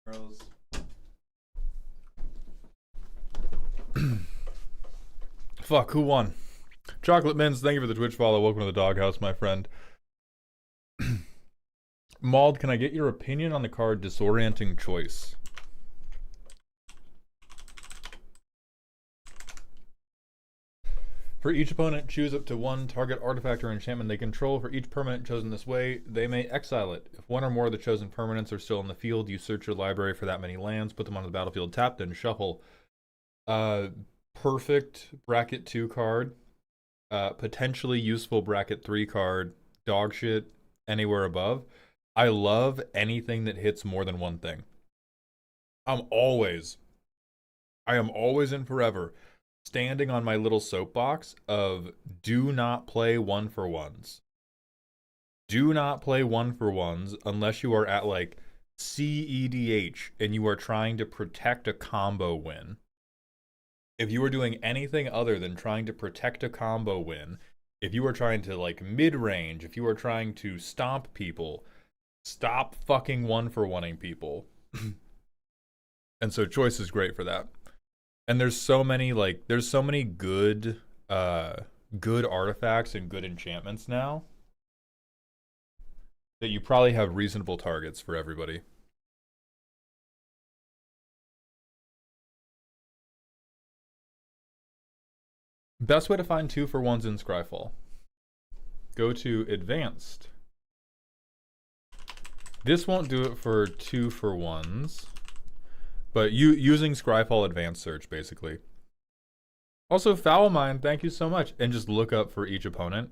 Rose. Fuck, who won? Chocolate Mints, thank you for the Twitch follow. Welcome to the doghouse, my friend. Mauled, can I get your opinion on the card Disorienting Choice? For each opponent, choose up to one target artifact or enchantment they control. For each permanent chosen this way, they may exile it. If one or more of the chosen permanents are still in the field, you search your library for that many lands, put them on the battlefield tapped, and shuffle. Perfect bracket 2 card. Potentially useful bracket 3 card. Dog shit anywhere above. I love anything that hits more than one thing. I am always and forever standing on my little soapbox of do not play 1-for-1s. Do not play 1-for-1s unless you are at like CEDH and you are trying to protect a combo win. If you are doing anything other than trying to protect a combo win, if you are trying to like mid-range, if you are trying to stomp people, stop fucking 1-for-1ing people. And so choice is great for that. And there's so many good good artifacts and good enchantments now that you probably have reasonable targets for everybody. Best way to find 2-for-1s in Scryfall. Go to Advanced. This won't do it for 2-for-1s. But using Scryfall Advanced Search, basically. Also, Foul Mind, thank you so much. And just look up for each opponent.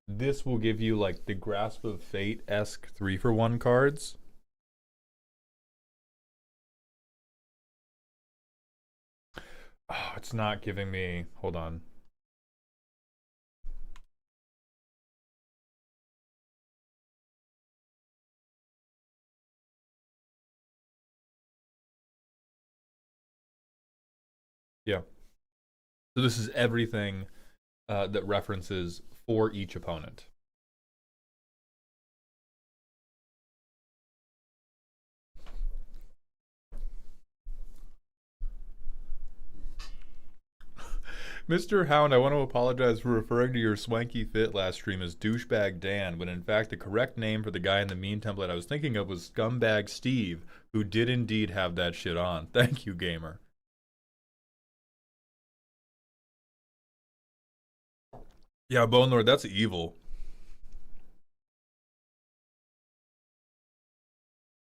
This will give you, like, the Grasp of Fate-esque 3-for-1 cards. Oh, it's not giving me... Hold on. Yeah. So this is everything that references for each opponent. Mr. Hound, I want to apologize for referring to your swanky fit last stream as Douchebag Dan, when in fact the correct name for the guy in the meme template I was thinking of was Scumbag Steve, who did indeed have that shit on. Thank you, gamer. Yeah, Bone Lord, that's evil.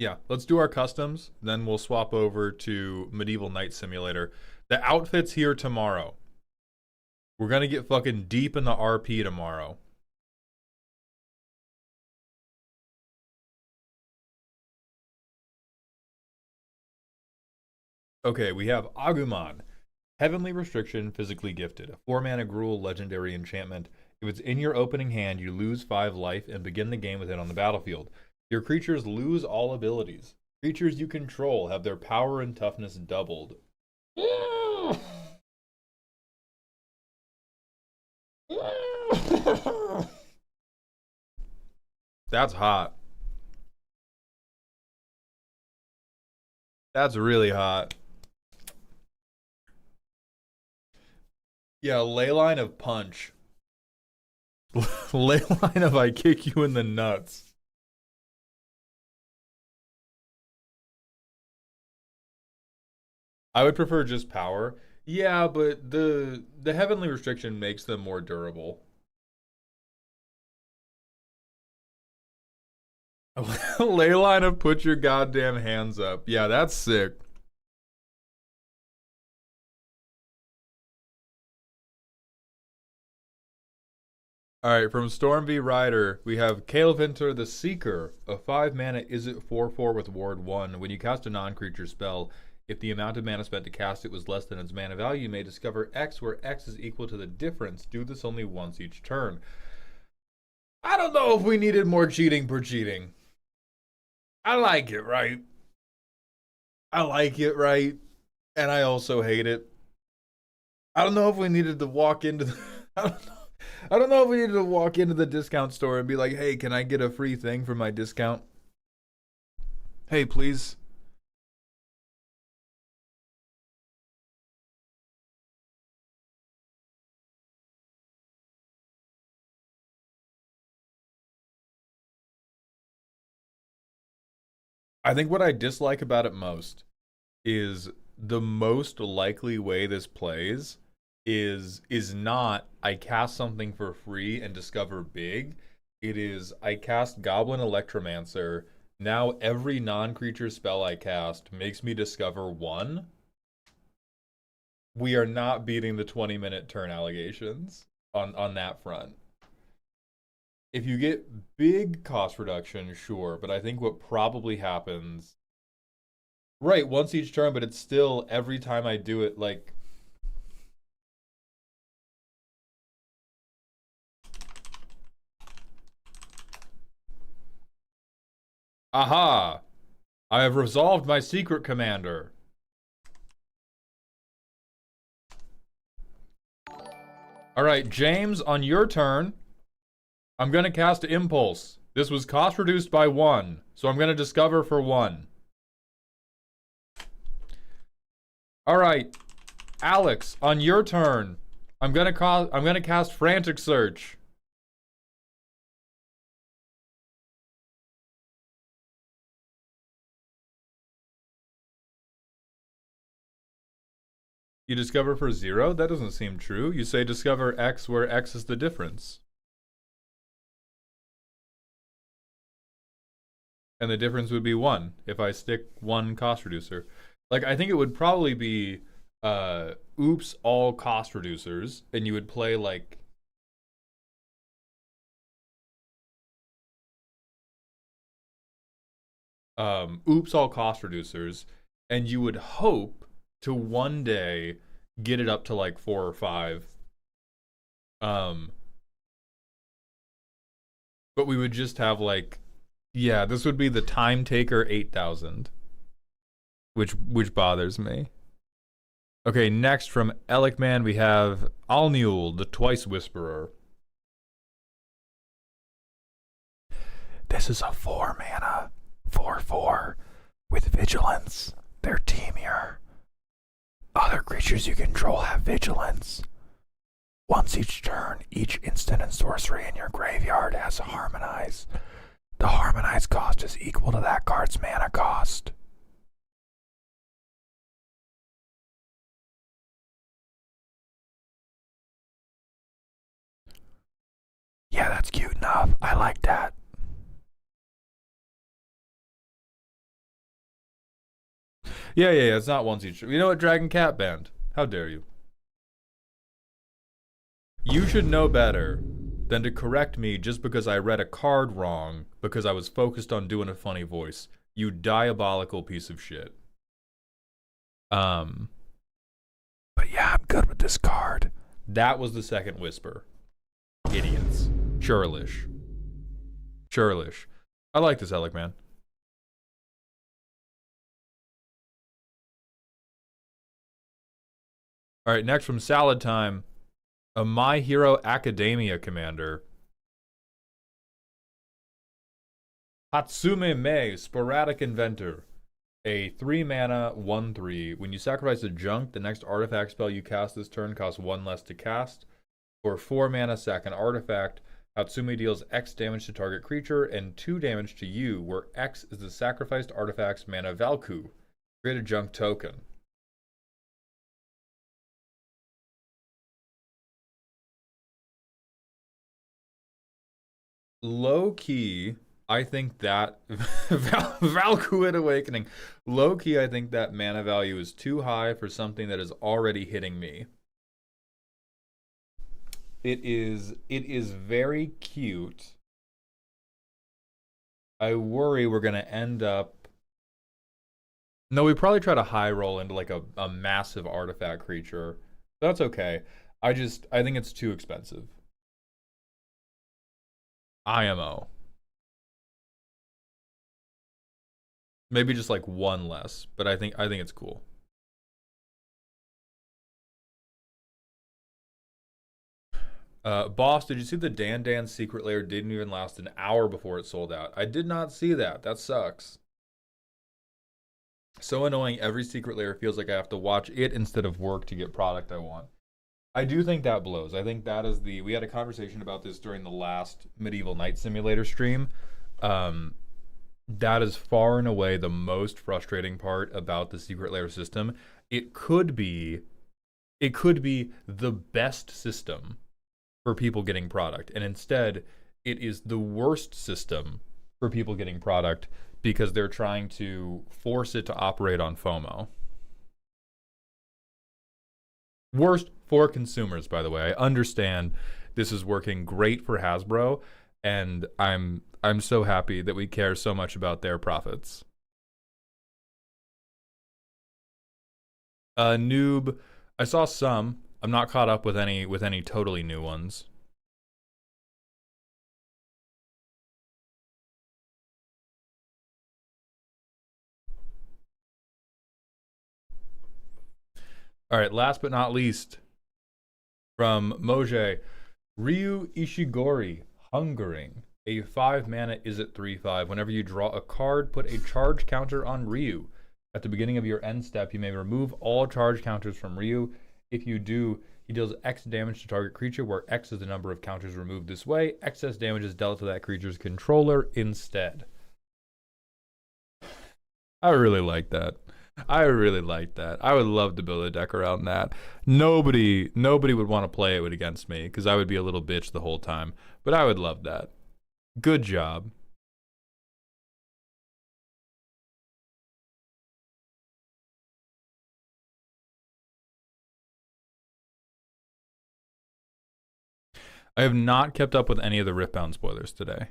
Yeah, let's do our customs, then we'll swap over to Medieval Knight Simulator. The outfit's here tomorrow. We're gonna get fucking deep in the RP tomorrow. Okay, we have Agumon. Heavenly Restriction, physically gifted. A 4-mana Gruul legendary enchantment. If it's in your opening hand, you lose 5 life and begin the game with it on the battlefield. Your creatures lose all abilities. Creatures you control have their power and toughness doubled. That's hot. That's really hot. Yeah, Leyline of Punch. Leyline of I kick you in the nuts. I would prefer just power. Yeah, but the Heavenly Restriction makes them more durable. Leyline of put your goddamn hands up. Yeah, that's sick. Alright, from Storm V Rider, we have Kael'Vinter the Seeker. A 5-mana Izzet 4/4 with Ward 1. When you cast a non-creature spell, if the amount of mana spent to cast it was less than its mana value, you may discover X, where X is equal to the difference. Do this only once each turn. I don't know if we needed more cheating per cheating. I like it, right? I like it, right? And I also hate it. I don't know if we needed to walk into the... I don't know if we needed to walk into the discount store and be like, hey, can I get a free thing for my discount? Hey, please. I think what I dislike about it most is the most likely way this plays is not I cast something for free and discover big. It is I cast Goblin Electromancer. Now every non-creature spell I cast makes me discover one. We are not beating the 20-minute turn allegations on that front. If you get big cost reduction, sure, but I think what probably happens, right, once each turn, but it's still every time I do it, like, aha, I have resolved my secret, commander. All right, James, on your turn, I'm going to cast Impulse. This was cost reduced by 1, so I'm going to discover for 1. All right, Alex, on your turn, I'm going to cast Frantic Search. You discover for 0? That doesn't seem true. You say discover X where X is the difference. And the difference would be 1 if I stick 1 cost reducer. Like, I think it would probably be oops, all cost reducers, and you would play like oops, all cost reducers, and you would hope to one day get it up to like 4 or 5. But we would just have like, yeah, this would be the Time Taker 8000, which bothers me. Okay, next from Elikman we have Alniul, the Twice Whisperer. This is a 4 mana, 4/4 with vigilance. They're teamier. Other creatures you control have vigilance. Once each turn, each instant and sorcery in your graveyard has Harmonize. The Harmonize cost is equal to that card's mana cost. Yeah, that's cute enough. I like that. Yeah, it's not once each. You know what, Dragon Cat Band? How dare you? You should know better than to correct me just because I read a card wrong because I was focused on doing a funny voice. You diabolical piece of shit. But yeah, I'm good with this card. That was the second whisper. Idiots. Churlish. I like this Alec, man. Alright, next from Salad Time. A My Hero Academia commander. Hatsume Mei, Sporadic Inventor. A 3 mana, 1/3. When you sacrifice a junk, the next artifact spell you cast this turn costs 1 less to cast. For 4 mana, sack an artifact. Hatsume deals X damage to target creature and 2 damage to you, where X is the sacrificed artifact's mana value. Create a junk token. Low key, I think that Valkuid Awakening. Low key, I think that mana value is too high for something that is already hitting me. It is very cute. I worry we're gonna end up. No, we probably try to high roll into like a massive artifact creature. That's okay. I think it's too expensive. IMO. Maybe just like 1 less, but I think it's cool. Boss, did you see the Dan Secret Lair didn't even last an hour before it sold out? I did not see that. That sucks. So annoying, every Secret Lair feels like I have to watch it instead of work to get product I want. I do think that blows. I think that is we had a conversation about this during the last Medieval Night Simulator stream. That is far and away the most frustrating part about the secret layer system. It could be it could be the best system for people getting product, and instead it is the worst system for people getting product because they're trying to force it to operate on FOMO. Worst for consumers, by the way. I understand this is working great for Hasbro, and I'm so happy that we care so much about their profits. Noob, I saw some. I'm not caught up with any totally new ones. All right, last but not least, from Moje, Ryu Ishigori, Hungering. A 5 mana is at 3/5. Whenever you draw a card, put a charge counter on Ryu. At the beginning of your end step, you may remove all charge counters from Ryu. If you do, he deals X damage to target creature, where X is the number of counters removed this way. Excess damage is dealt to that creature's controller instead. I really like that. I really like that. I would love to build a deck around that. Nobody would want to play it against me because I would be a little bitch the whole time. But I would love that. Good job. I have not kept up with any of the Riftbound spoilers today.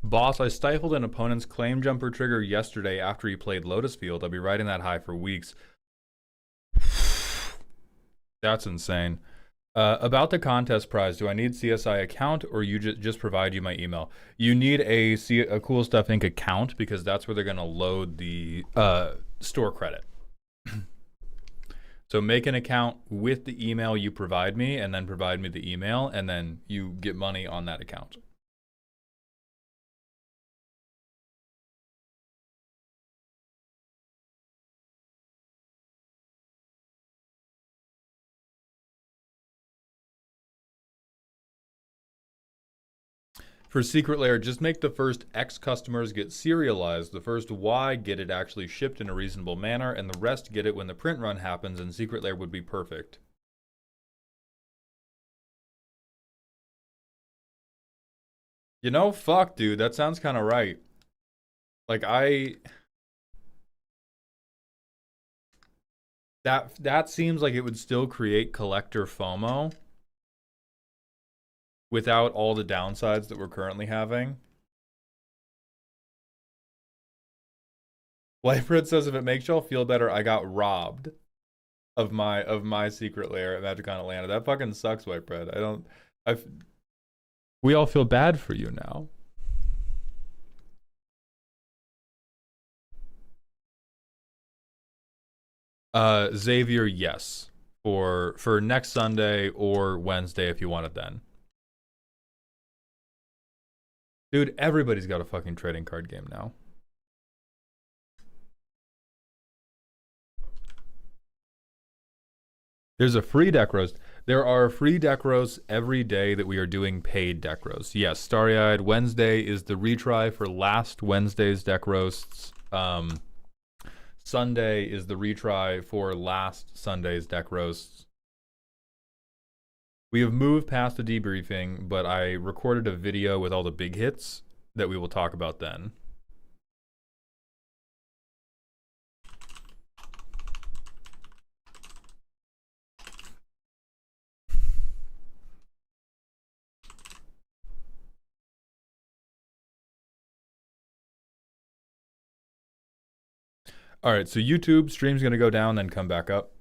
Boss, I stifled an opponent's claim jumper trigger yesterday after he played Lotus Field. I'll be riding that high for weeks. That's insane. About the contest prize, do I need CSI account or you just provide you my email? You need a Cool Stuff Inc. account because that's where they're going to load the store credit. So make an account with the email you provide me and then provide me the email and then you get money on that account. For Secret Lair, just make the first X customers get serialized, the first Y get it actually shipped in a reasonable manner, and the rest get it when the print run happens, and Secret Lair would be perfect. You know, fuck, dude, that sounds kind of right. Like, that seems like it would still create collector FOMO without all the downsides that we're currently having. Lifebred says if it makes y'all feel better, I got robbed of my secret lair at Magicon Atlanta. That fucking sucks, Whitebread. We all feel bad for you now. Xavier, yes. For next Sunday or Wednesday if you want it then. Dude, everybody's got a fucking trading card game now. There's a free deck roast. There are free deck roasts every day that we are doing paid deck roasts. Yes, Starry Eyed Wednesday is the retry for last Wednesday's deck roasts. Sunday is the retry for last Sunday's deck roasts. We have moved past the debriefing, but I recorded a video with all the big hits that we will talk about then. All right, so YouTube stream's going to go down, then come back up.